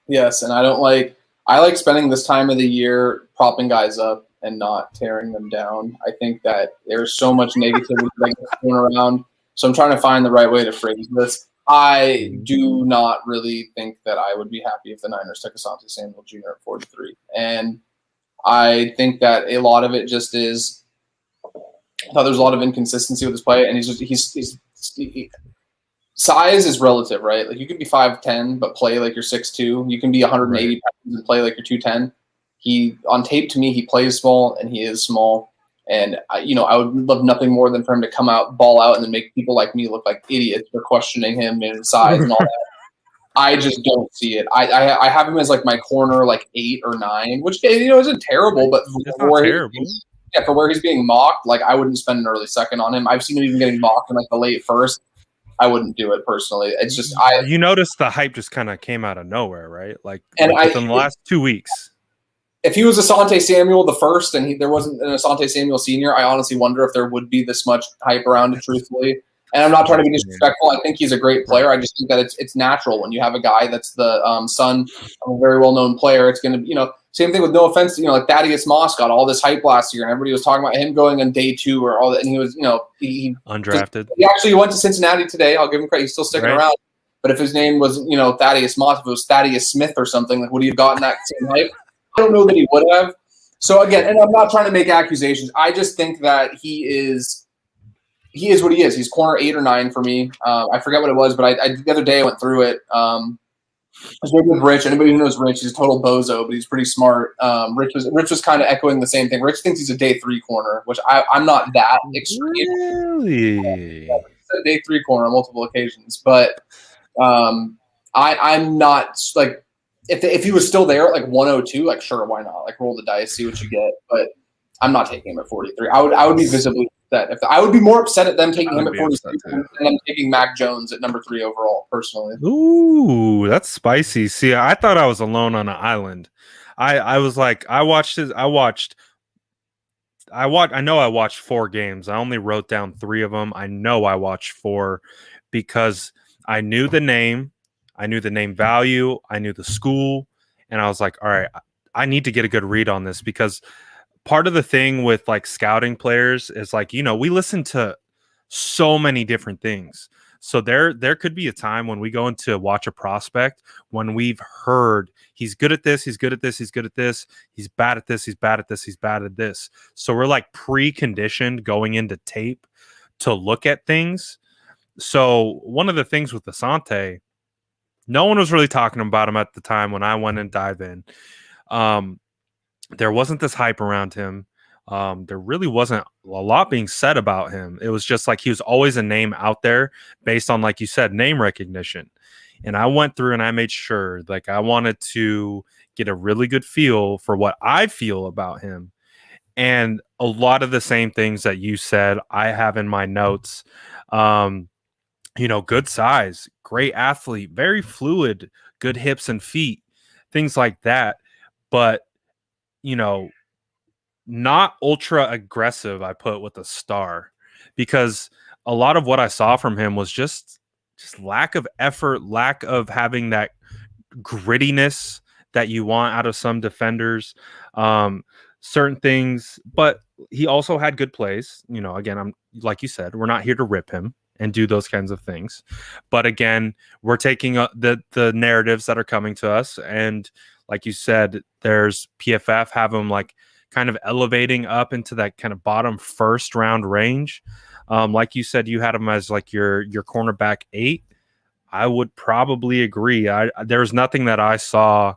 Yes, and I like spending this time of the year propping guys up and not tearing them down. I think that there's so much negativity that gets thrown around. So I'm trying to find the right way to phrase this. I do not really think that I would be happy if the Niners took Asante Samuel Jr. at 43. And I think that a lot of it just is, I thought there's a lot of inconsistency with his play, and size is relative, right? Like, you could be 5'10", but play like you're 6'2". You can be 180 pounds and play like you're 210. On tape, to me, he plays small, and he is small. And I would love nothing more than for him to come out, ball out, and then make people like me look like idiots for questioning him and his size and all that. I just don't see it. I have him as like my corner, like 8 or 9, which isn't terrible, but It's not terrible. For where he's being mocked, like I wouldn't spend an early second on him. I've seen him even getting mocked in like the late first. I wouldn't do it personally. It's just you noticed the hype just kind of came out of nowhere, right? Like and within the last 2 weeks. If he was Asante Samuel the first and there wasn't an Asante Samuel senior, I honestly wonder if there would be this much hype around it, truthfully. And I'm not trying to be disrespectful. I think he's a great player. I just think that it's natural when you have a guy that's the son of a very well-known player. It's going to, same thing with no offense, like Thaddeus Moss got all this hype last year, and everybody was talking about him going on day 2 or all that, and he was, he undrafted. He actually went to Cincinnati today. I'll give him credit. He's still sticking around. But if his name was, Thaddeus Moss, if it was Thaddeus Smith or something, like would he have gotten that same hype? I don't know that he would have. So again, and I'm not trying to make accusations. I just think that he is what he is. He's corner 8 or 9 for me. I forget what it was, but I the other day I went through it. I was working with Rich. Anybody who knows Rich, he's a total bozo, but he's pretty smart. Rich was kind of echoing the same thing. Rich thinks he's a day 3 corner, which I'm not that extreme. Really? Yeah, a day 3 corner on multiple occasions, but I'm not like. If he was still there at like 102, like sure, why not? Like roll the dice, see what you get. But I'm not taking him at 43. I would be visibly upset. I would be more upset at them taking him at 43 than them taking Mac Jones at number 3 overall, personally. Ooh, that's spicy. See, I thought I was alone on an island. I was like, I know I watched 4 games. I only wrote down 3 of them. I know I watched 4 because I knew the name. I knew the name value. I knew the school. And I was like, all right, I need to get a good read on this, because part of the thing with like scouting players is like, we listen to so many different things. So there could be a time when we go in to watch a prospect when we've heard he's good at this, he's good at this, he's good at this, he's bad at this, he's bad at this, he's bad at this. So we're like preconditioned going into tape to look at things. So one of the things with Asante, no one was really talking about him at the time when I went and dive in. There wasn't this hype around him. There really wasn't a lot being said about him. It was just like he was always a name out there based on, like you said, name recognition. And I went through and I made sure, like, I wanted to get a really good feel for what I feel about him. And a lot of the same things that you said, I have in my notes. Good size, great athlete, very fluid, good hips and feet, things like that. But, not ultra aggressive, I put with a star, because a lot of what I saw from him was just lack of effort, lack of having that grittiness that you want out of some defenders, certain things. But he also had good plays. Again, I'm like you said, we're not here to rip him and do those kinds of things. But again, we're taking the narratives that are coming to us. And like you said, there's PFF have them like kind of elevating up into that kind of bottom first round range. Like you said, you had him as like your cornerback 8. I would probably agree. There's nothing that I saw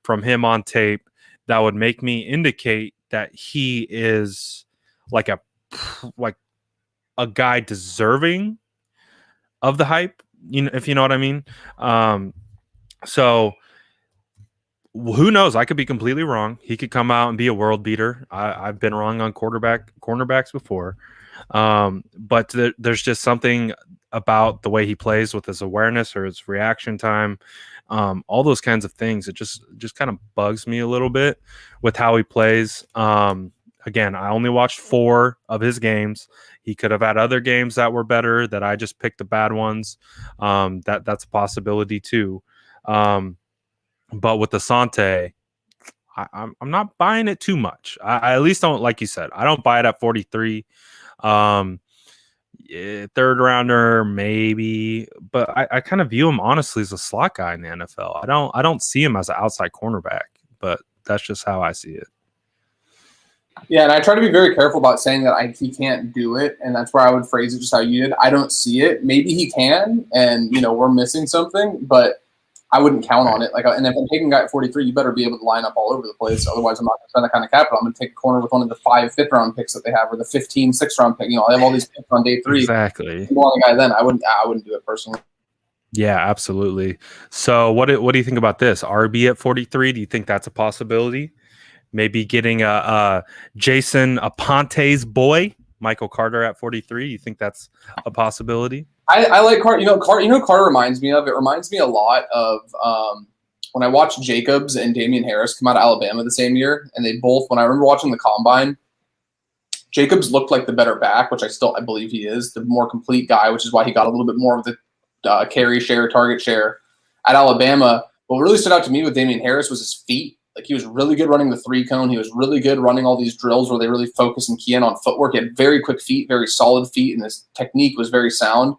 from him on tape that would make me indicate that he is like a guy deserving of the hype, if you know what I mean. So who knows? I could be completely wrong. He could come out and be a world beater. I've been wrong on cornerbacks before. But there's just something about the way he plays with his awareness or his reaction time, all those kinds of things. It just kind of bugs me a little bit with how he plays. Again, I only watched 4 of his games. He could have had other games that were better, that I just picked the bad ones. That's a possibility too. But with Asante, I'm not buying it too much. I at least don't, like you said, I don't buy it at 43. Third rounder maybe, but I kind of view him honestly as a slot guy in the NFL. I don't see him as an outside cornerback, but that's just how I see it. Yeah, and I try to be very careful about saying that he can't do it, and that's where I would phrase it just how you did. I don't see it. Maybe he can, and we're missing something, but I wouldn't count on it. And if I'm taking a guy at 43, you better be able to line up all over the place. Otherwise, I'm not going to spend that kind of capital. I'm going to take a corner with one of the 5 fifth-round picks that they have, or the 15 6th-round pick. I have all these picks on day 3. Exactly. If you want a guy then, I wouldn't do it personally. Yeah, absolutely. So what do you think about this? RB at 43? Do you think that's a possibility? Maybe getting a Jason Aponte's boy, Michael Carter at 43. You think that's a possibility? I like Carter. Carter reminds me of. It reminds me a lot of when I watched Jacobs and Damian Harris come out of Alabama the same year, and they both. When I remember watching the combine, Jacobs looked like the better back, which I believe he is the more complete guy, which is why he got a little bit more of the carry share, target share at Alabama. What really stood out to me with Damian Harris was his feet. Like, he was really good running the 3-cone. He was really good running all these drills where they really focus and key in on footwork. He had very quick feet, very solid feet, and his technique was very sound.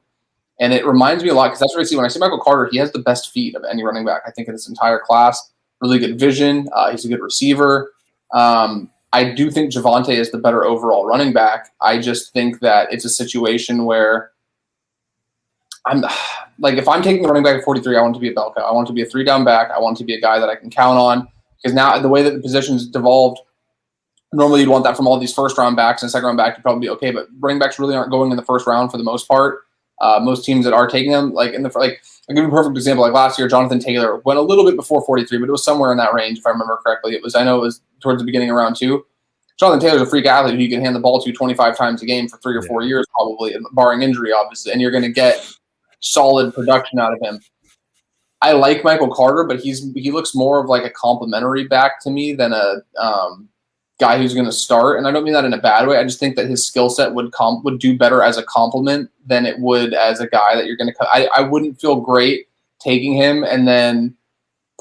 And it reminds me a lot, because that's what I see when I see Michael Carter. He has the best feet of any running back, I think, in this entire class. Really good vision. He's a good receiver. I do think Javonte is the better overall running back. I just think that it's a situation where I'm like, if I'm taking a running back at 43, I want to be a bell cow. I want to be a 3-down back. I want to be a guy that I can count on, because now the way that the position's devolved, normally you'd want that from all these first-round backs, and second-round back you'd probably be okay, but running backs really aren't going in the first round for the most part. Most teams that are taking them, I'll give you a perfect example. Like last year, Jonathan Taylor went a little bit before 43, but it was somewhere in that range, if I remember correctly. I know it was towards the beginning of round 2. Jonathan Taylor's a freak athlete who you can hand the ball to 25 times a game for 3 or 4 years, probably, barring injury, obviously, and you're going to get solid production out of him. I like Michael Carter, but he looks more of like a complimentary back to me than a guy who's going to start. And I don't mean that in a bad way. I just think that his skill set would do better as a compliment than it would as a guy that you're going to – I wouldn't feel great taking him and then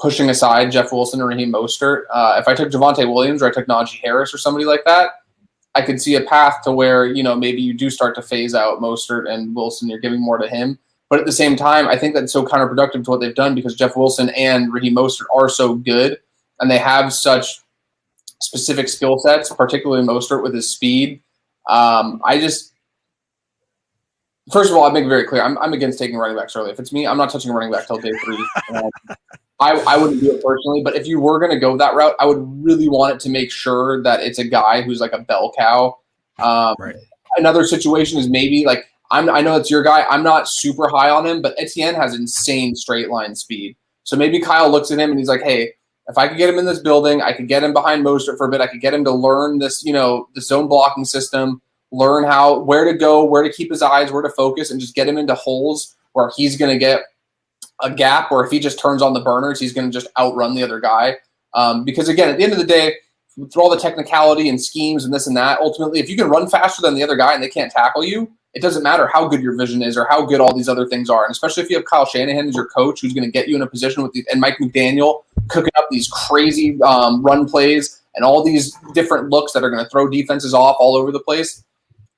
pushing aside Jeff Wilson or Raheem Mostert. If I took Javonte Williams or I took Najee Harris or somebody like that, I could see a path to where, maybe you do start to phase out Mostert and Wilson. You're giving more to him. But at the same time, I think that's so counterproductive to what they've done, because Jeff Wilson and Raheem Mostert are so good, and they have such specific skill sets, particularly Mostert with his speed. First of all, I'd make it very clear, I'm against taking running backs early. If it's me, I'm not touching a running back till day 3. I wouldn't do it personally, but if you were going to go that route, I would really want it to make sure that it's a guy who's like a bell cow. Right. Another situation is maybe like, I know it's your guy. I'm not super high on him, but Etienne has insane straight line speed. So maybe Kyle looks at him and he's like, hey, if I could get him in this building, I could get him behind Mostert for a bit. I could get him to learn this, the zone blocking system, learn where to go, where to keep his eyes, where to focus, and just get him into holes where he's going to get a gap, or if he just turns on the burners, he's going to just outrun the other guy. Because again, at the end of the day, through all the technicality and schemes and this and that, ultimately, if you can run faster than the other guy and they can't tackle you, it doesn't matter how good your vision is or how good all these other things are. And especially if you have Kyle Shanahan as your coach, who's going to get you in a position and Mike McDaniel cooking up these crazy run plays and all these different looks that are going to throw defenses off all over the place.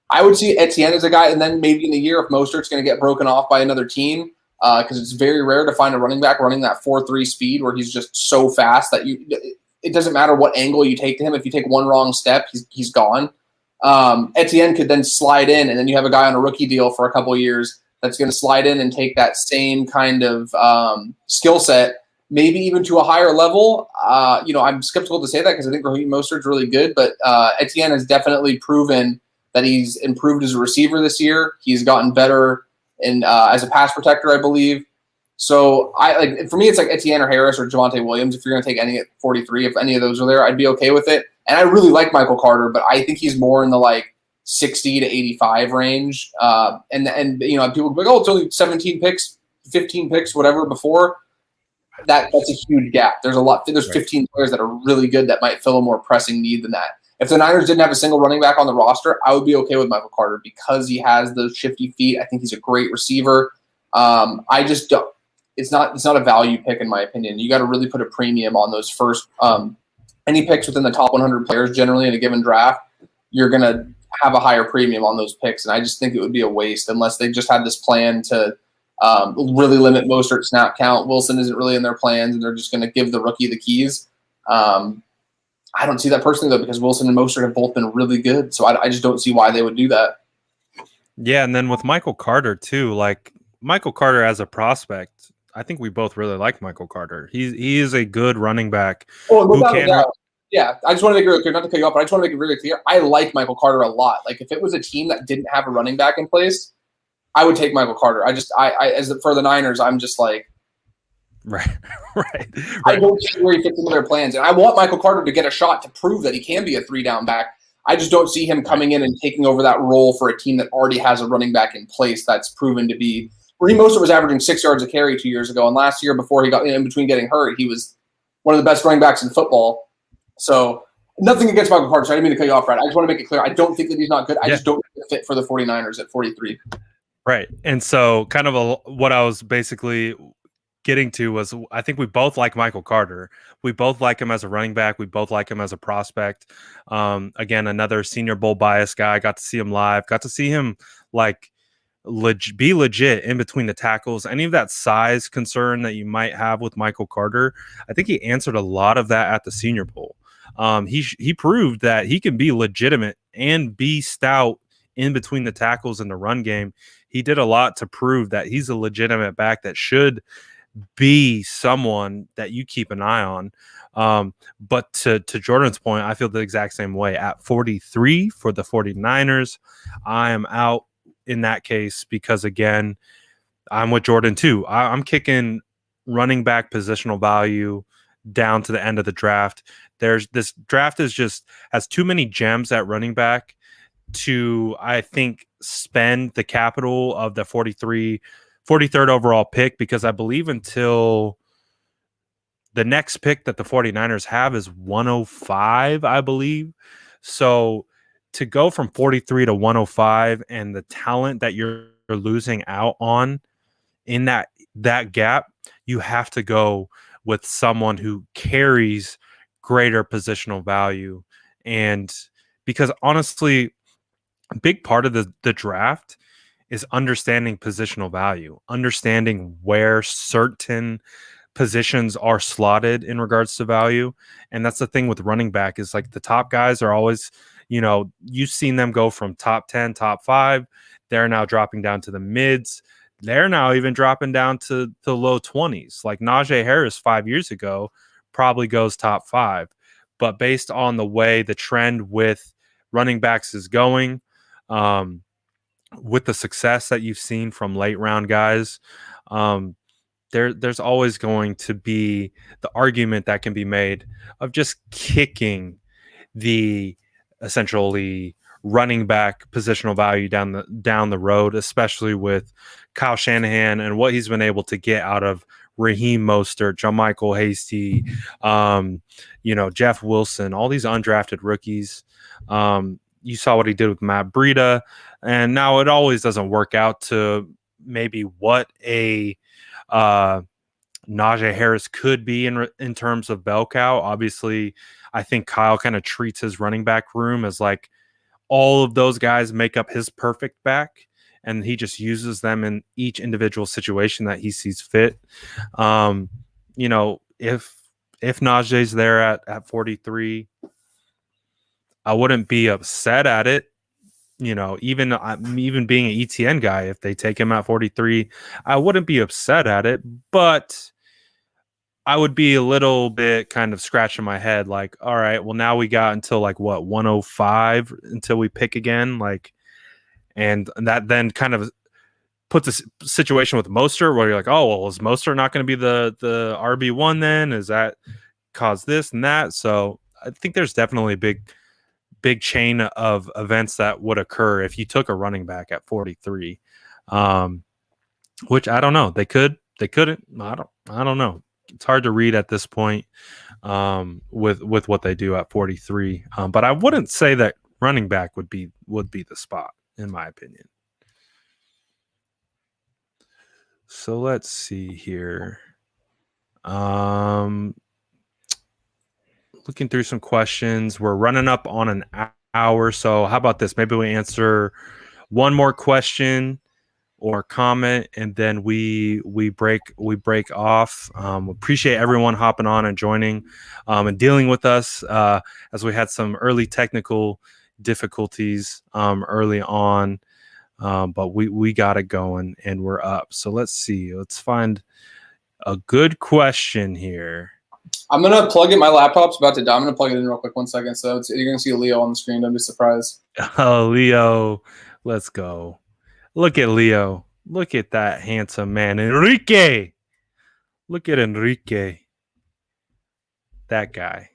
I would see Etienne as a guy, and then maybe in a year if Mostert's going to get broken off by another team, because it's very rare to find a running back running that 4.3 speed where he's just so fast that it doesn't matter what angle you take to him. If you take one wrong step, he's gone. Etienne could then slide in, and then you have a guy on a rookie deal for a couple of years that's going to slide in and take that same kind of skill set, maybe even to a higher level. I'm skeptical to say that because I think Raheem Mostert's really good, but Etienne has definitely proven that he's improved as a receiver this year. He's gotten better as a pass protector, I believe. So for me, it's like Etienne or Harris or Javonte Williams. If you're going to take any at 43, if any of those are there, I'd be okay with it. And I really like Michael Carter, but I think he's more in the 60 to 85 range. And people be like, oh, it's only 17 picks, 15 picks, whatever before. That's a huge gap. There's 15 players that are really good that might fill a more pressing need than that. If the Niners didn't have a single running back on the roster, I would be okay with Michael Carter because he has those shifty feet. I think he's a great receiver. I just don't. It's not a value pick in my opinion. You got to really put a premium on those first. Any picks within the top 100 players generally in a given draft, you're going to have a higher premium on those picks, and I just think it would be a waste unless they just had this plan to really limit Mostert snap count. Wilson isn't really in their plans, and they're just going to give the rookie the keys. I don't see that personally, though, because Wilson and Mostert have both been really good, so I just don't see why they would do that. Yeah, and then with Michael Carter, too, Michael Carter as a prospect, I think we both really like Michael Carter. He is a good running back. Yeah, I just want to make it really clear, not to cut you off, but I just want to make it really clear. I like Michael Carter a lot. If it was a team that didn't have a running back in place, I would take Michael Carter. For the Niners, I'm just like, right. I don't see where he fits into their plans. And I want Michael Carter to get a shot to prove that he can be a 3-down back. I just don't see him coming in and taking over that role for a team that already has a running back in place that's proven to be. Raheem Mostert was averaging 6 yards a carry 2 years ago, and last year before he got in between getting hurt, he was one of the best running backs in football. So nothing against Michael Carter, so I didn't mean to cut you off, Brad. I just want to make it clear. I don't think that he's not good. I just don't think the fit for the 49ers at 43. Right. And so kind of what I was basically getting to was I think we both like Michael Carter. We both like him as a running back. We both like him as a prospect. Again, another Senior Bowl bias guy. Got to see him live. Got to see him like be legit in between the tackles. Any of that size concern that you might have with Michael Carter, I think he answered a lot of that at the Senior Bowl. He proved that he can be legitimate and be stout in between the tackles in the run game. He did a lot to prove that he's a legitimate back that should be someone that you keep an eye on. But to Jordan's point, I feel the exact same way. At 43 for the 49ers, I am out in that case because, again, I'm with Jordan too. I'm kicking running back positional value down to the end of the draft. This draft has too many gems at running back to, I think, spend the capital of the 43rd overall pick, because I believe until the next pick that the 49ers have is 105, I believe. So to go from 43 to 105 and the talent that you're losing out on in that gap, you have to go with someone who carries greater positional value. And because honestly, a big part of the draft is understanding positional value, understanding where certain positions are slotted in regards to value. And that's the thing with running back is like the top guys are always, you've seen them go from top 10, top 5. They're now dropping down to the mids. They're now even dropping down to the low 20s. Like Najee Harris 5 years ago probably goes top 5. But based on the way the trend with running backs is going, with the success that you've seen from late round guys, there's always going to be the argument that can be made of just kicking the essentially running back positional value down the road, especially with Kyle Shanahan and what he's been able to get out of Raheem Mostert, JaMychal Hasty, Jeff Wilson, all these undrafted rookies. You saw what he did with Matt Breida, and now it always doesn't work out to maybe what a Najee Harris could be in terms of bell cow. Obviously, I think Kyle kind of treats his running back room as like all of those guys make up his perfect back, and he just uses them in each individual situation that he sees fit. If Najee's there at 43, I wouldn't be upset at it. Even being an ETN guy, if they take him at 43, I wouldn't be upset at it, but I would be a little bit kind of scratching my head like, all right, well, now we got until like 105 until we pick again. And that then kind of puts a situation with Mostert where you're like, oh, well, is Mostert not going to be the RB1 then? Is that cause this and that? So I think there's definitely a big chain of events that would occur if you took a running back at 43, which I don't know. They couldn't. I don't know. It's hard to read at this point with what they do at 43. But I wouldn't say that running back would be the spot, in my opinion. So let's see here. Looking through some questions. We're running up on an hour. So how about this? Maybe we answer one more question or comment, and then we break off. Appreciate everyone hopping on and joining and dealing with us as we had some early technical difficulties early on, but we got it going and we're up. So let's see. Let's find a good question here. I'm gonna plug in. My laptop's about to die. I'm gonna plug it in real quick. 1 second. So you're gonna see Leo on the screen. Don't be surprised. Oh, Leo, let's go. Look at Leo. Look at that handsome man, Enrique. Look at Enrique. That guy.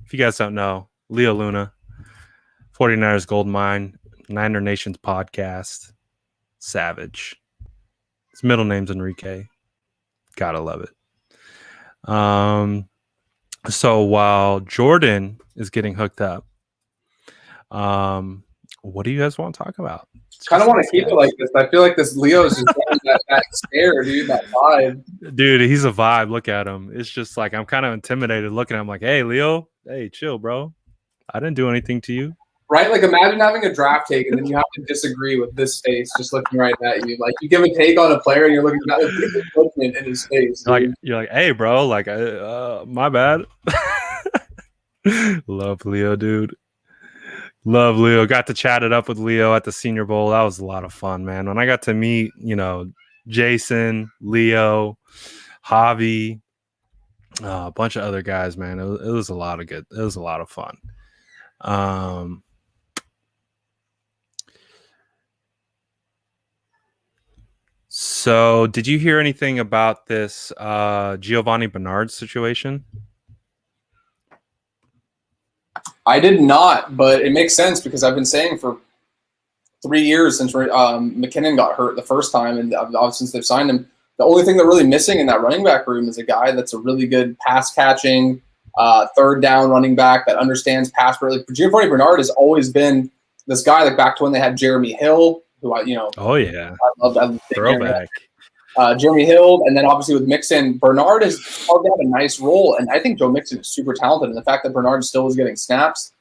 If you guys don't know, Leo Luna, 49ers Gold Mine, Niner Nations podcast. Savage. His middle name's Enrique. Gotta love it. So while Jordan is getting hooked up, what do you guys want to talk about? Kind of want to keep it like this. I feel like this Leo is just that stare, dude, that vibe. Dude, he's a vibe. Look at him. It's just like I'm kind of intimidated looking at him like, hey, Leo, hey, chill, bro. I didn't do anything to you. Right? Like imagine having a draft take and then you have to disagree with this face just looking right at you. Like you give a take on a player and you're looking at the judgment in his face. You're like, hey, bro, like, my bad. Love Leo, dude. Love Leo. Got to chat it up with Leo at the Senior Bowl. That was a lot of fun, man. When I got to meet, Jason, Leo, Javi, a bunch of other guys, man. It was a lot of good. It was a lot of fun. So did you hear anything about this Giovanni Bernard situation? I did not, but it makes sense because I've been saying for 3 years since McKinnon got hurt the first time, and since they've signed him, the only thing they're really missing in that running back room is a guy that's a really good pass catching, third down running back that understands pass. Like Giovanni Bernard has always been this guy, like back to when they had Jeremy Hill, who oh yeah, I love throwback. Jeremy Hill, and then obviously with Mixon, Bernard is hard to have a nice role, and I think Joe Mixon is super talented, and the fact that Bernard still is getting snaps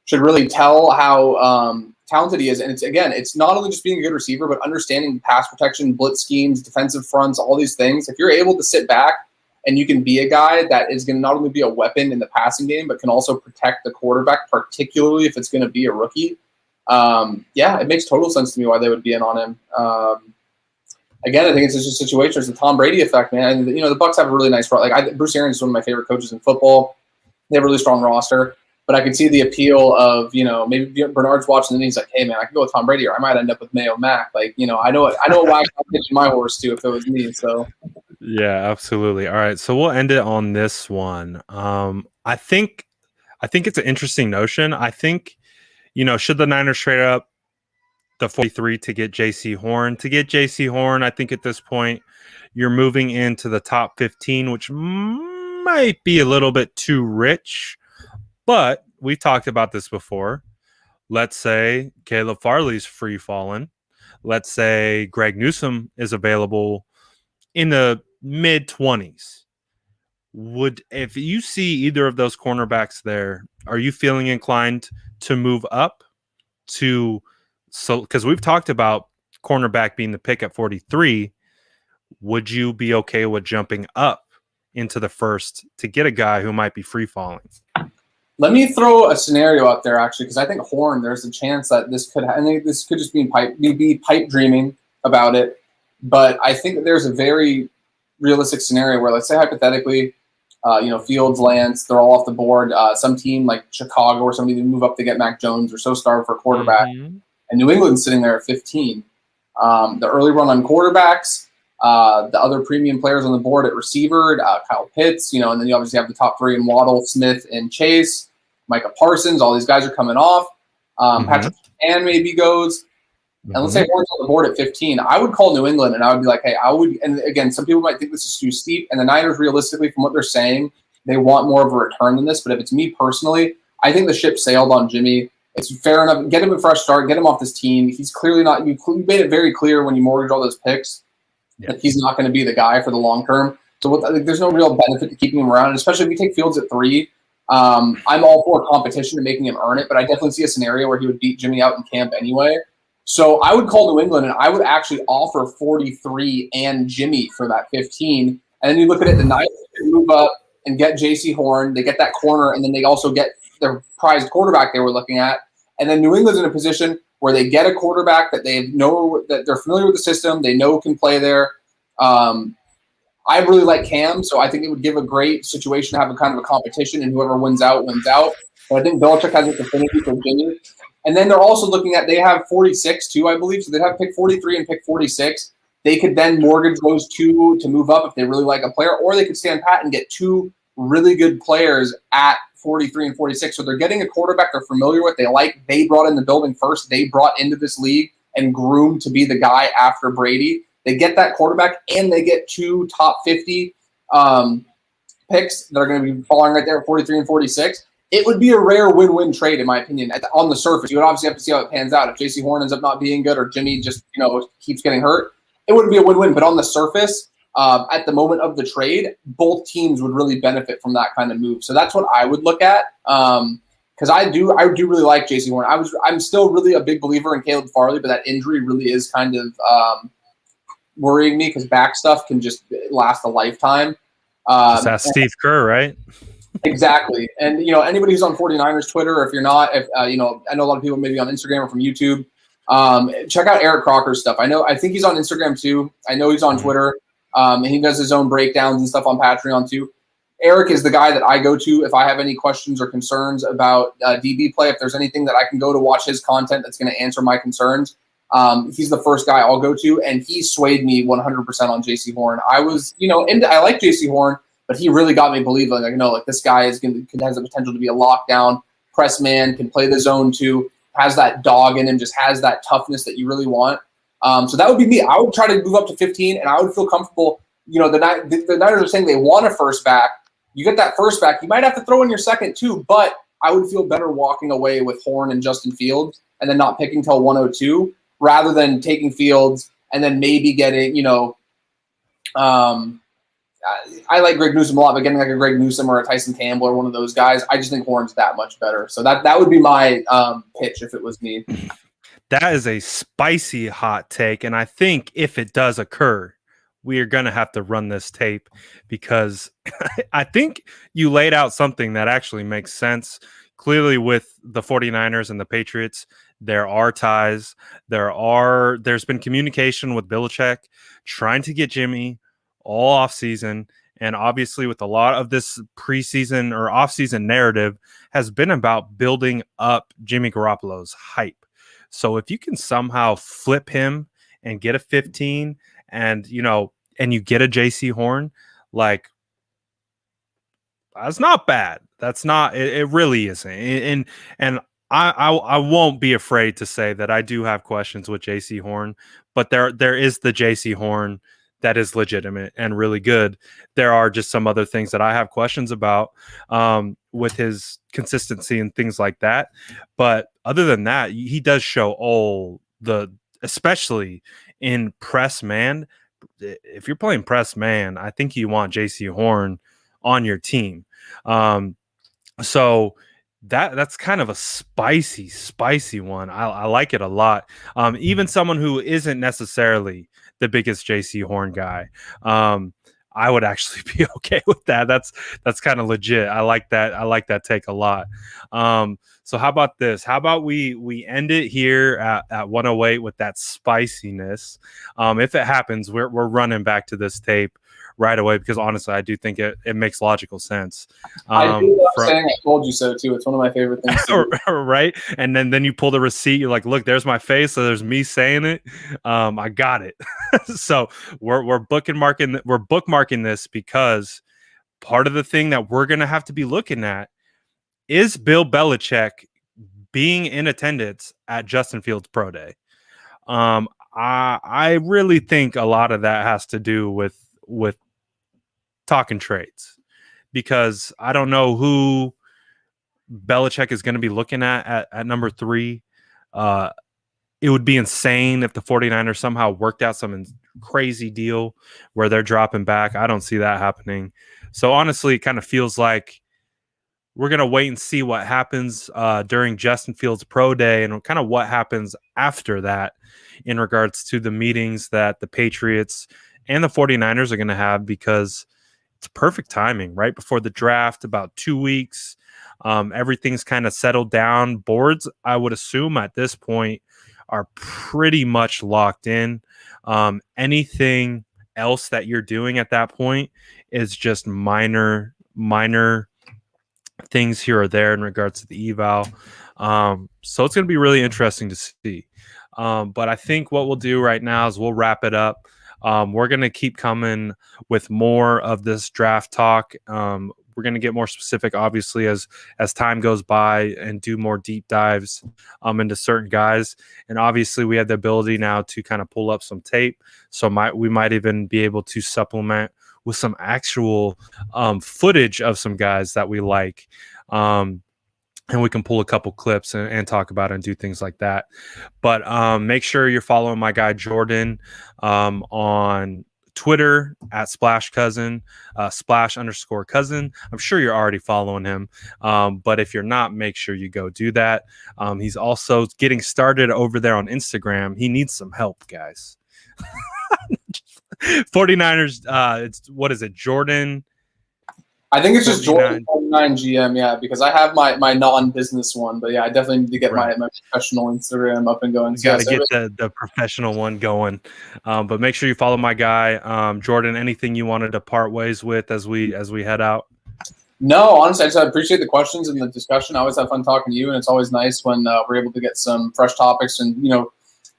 should really tell how talented he is. And it's not only just being a good receiver, but understanding pass protection, blitz schemes, defensive fronts, all these things. If you're able to sit back and you can be a guy that is going to not only be a weapon in the passing game, but can also protect the quarterback, particularly if it's going to be a rookie. It makes total sense to me why they would be in on him. Again, I think it's just a situation. It's the Tom Brady effect, man. And, the Bucs have a really nice – Bruce Arians is one of my favorite coaches in football. They have a really strong roster. But I can see the appeal of, maybe Bernard's watching and he's like, hey, man, I can go with Tom Brady or I might end up with Mayo Mac. Like, I know why I'm pitching my horse to if it was me. So, yeah, absolutely. All right. So we'll end it on this one. I think it's an interesting notion. I think, should the Niners trade up the 43 to get J.C. Horn? To get J.C. Horn, I think at this point you're moving into the top 15, which might be a little bit too rich. But we talked about this before. Let's say Caleb Farley's free falling. Let's say Greg Newsome is available in the mid 20s. If you see either of those cornerbacks there, are you feeling inclined to move up because we've talked about cornerback being the pick at 43. Would you be okay with jumping up into the first to get a guy who might be free falling? Let me throw a scenario out there, actually, because I think Horn, there's a chance that this could just be pipe dreaming about it. But I think that there's a very realistic scenario where, let's say hypothetically, Fields, Lance, they're all off the board. Some team like Chicago or somebody to move up to get Mac Jones or so starved for a quarterback. Mm-hmm. And New England's sitting there at 15. The early run on quarterbacks, the other premium players on the board at receiver, Kyle Pitts, and then you obviously have the top three in Waddle, Smith, and Chase. Micah Parsons, all these guys are coming off. Patrick Shanahan maybe goes. And let's say Horn's on the board at 15. I would call New England, and I would be like, hey, and again, some people might think this is too steep. And the Niners, realistically, from what they're saying, they want more of a return than this. But if it's me personally, I think the ship sailed on Jimmy. It's fair enough. Get him a fresh start. Get him off this team. He's clearly not – you made it very clear when you mortgaged all those picks that he's not going to be the guy for the long term. So there's no real benefit to keeping him around, and especially if you take Fields at 3. I'm all for competition and making him earn it, but I definitely see a scenario where he would beat Jimmy out in camp anyway. So I would call New England, and I would actually offer 43 and Jimmy for that 15. And then you look at it, the Niners move up and get J.C. Horn. They get that corner, and then they also get their prized quarterback they were looking at. And then New England's in a position where they get a quarterback that they know that they're familiar with the system, they know can play there. I really like Cam, so I think it would give a great situation to have a kind of a competition, and whoever wins out, wins out. But I think Belichick has a affinity for Jimmy. And then they're also looking at, they have 46 too, I believe, so they'd have pick 43 and pick 46. They could then mortgage those two to move up if they really like a player, or they could stand pat and get two really good players at 43 and 46. So they're getting a quarterback they're familiar with. They brought in the building first. They brought into this league and groomed to be the guy after Brady. They get that quarterback, and they get two top 50 picks that are going to be falling right there at 43 and 46. It would be a rare win-win trade, in my opinion, on the surface. You would obviously have to see how it pans out. If J.C. Horn ends up not being good or Jimmy just keeps getting hurt, it wouldn't be a win-win. But on the surface, at the moment of the trade, both teams would really benefit from that kind of move. So that's what I would look at. Because I do really like J.C. Horn. I'm still really a big believer in Caleb Farley, but that injury really is kind of worrying me because back stuff can just last a lifetime. Just ask Steve Kerr, right? Exactly. And, anybody who's on 49ers Twitter, if you're not, I know a lot of people maybe on Instagram or from YouTube, check out Eric Crocker's stuff. I think he's on Instagram too. I know he's on Twitter, and he does his own breakdowns and stuff on Patreon too. Eric is the guy that I go to if I have any questions or concerns about DB play. If there's anything that I can go to watch his content that's going to answer my concerns, he's the first guy I'll go to, and he swayed me 100% on J.C. Horn. I was, I like J.C. Horn, but he really got me believing, this guy has the potential to be a lockdown press man, can play the zone too, has that dog in him, just has that toughness that you really want. So that would be me. I would try to move up to 15, and I would feel comfortable. The Niners are saying they want a first back. You get that first back. You might have to throw in your second too, but I would feel better walking away with Horn and Justin Fields and then not picking till 102 rather than taking Fields and then maybe getting, I like Greg Newsome a lot, but getting like a Greg Newsome or a Tyson Campbell or one of those guys, I just think Horn's that much better. So that would be my pitch if it was me. That is a spicy hot take, and I think if it does occur, we are going to have to run this tape because I think you laid out something that actually makes sense. Clearly with the 49ers and the Patriots, there are ties. There's been communication with Belichick trying to get Jimmy all offseason. And obviously with a lot of this preseason or offseason narrative has been about building up Jimmy Garoppolo's hype. So if you can somehow flip him and get a 15 and you get a JC Horn, like that's not bad. That's not, it really isn't. And I won't be afraid to say that I do have questions with JC Horn, but there is the JC Horn that is legitimate and really good. There are just some other things that I have questions about with his consistency and things like that. But other than that, he does show especially in press man. If you're playing press man, I think you want JC Horn on your team. So that's kind of a spicy one. I like it a lot. Even someone who isn't necessarily the biggest JC Horn guy, I would actually be okay with that. That's kind of legit. I like that. I like that take a lot. So how about this? How about we end it here at 108 with that spiciness? If it happens, we're running back to this tape right away because honestly, I do think it makes logical sense. I do love saying "I told you so" too. It's one of my favorite things. Right, and then you pull the receipt. You're like, look, there's my face. So there's me saying it. I got it. So we're bookmarking this because part of the thing that we're gonna have to be looking at is Bill Belichick being in attendance at Justin Fields' pro day. I really think a lot of that has to do with talking trades, because I don't know who Belichick is going to be looking at number 3. It would be insane if the 49ers somehow worked out some crazy deal where they're dropping back. I don't see that happening. So honestly, it kind of feels like we're going to wait and see what happens during Justin Fields' pro day and kind of what happens after that in regards to the meetings that the Patriots and the 49ers are going to have, because it's perfect timing right before the draft, about 2 weeks. Everything's kind of settled down. Boards, I would assume at this point, are pretty much locked in. Anything else that you're doing at that point is just minor things here or there in regards to the eval. So it's going to be really interesting to see. But I think what we'll do right now is we'll wrap it up. We're going to keep coming with more of this draft talk. We're going to get more specific, obviously, as time goes by, and do more deep dives into certain guys. And obviously, we have the ability now to kind of pull up some tape, so we might even be able to supplement with some actual footage of some guys that we like. And we can pull a couple clips and talk about it and do things like that. But make sure you're following my guy Jordan on Twitter at @SplashCousin, /_cousin. I'm sure you're already following him. But if you're not, make sure you go do that. He's also getting started over there on Instagram. He needs some help, guys. 49ers, what is it, Jordan? I think it's just Jordan 49 GM, yeah, because I have my non-business one, but yeah, I definitely need to get my professional Instagram up and going. You got to get the professional one going, but make sure you follow my guy, Jordan. Anything you wanted to part ways with as we head out? No, honestly, I appreciate the questions and the discussion. I always have fun talking to you, and it's always nice when we're able to get some fresh topics. And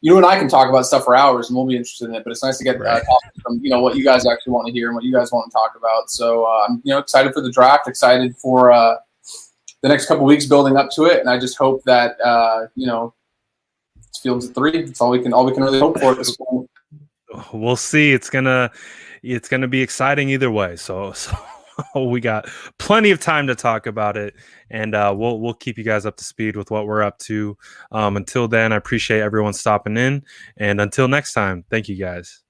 you and I can talk about stuff for hours, and we'll be interested in it. But it's nice to get topics from what you guys actually want to hear and what you guys want to talk about. So I'm excited for the draft, excited for the next couple weeks building up to it, and I just hope that it's Fields at 3. It's all we can really hope for at this point. We'll see. It's gonna be exciting either way. So we got plenty of time to talk about it, and we'll keep you guys up to speed with what we're up to. Until then, I appreciate everyone stopping in, and until next time, thank you guys.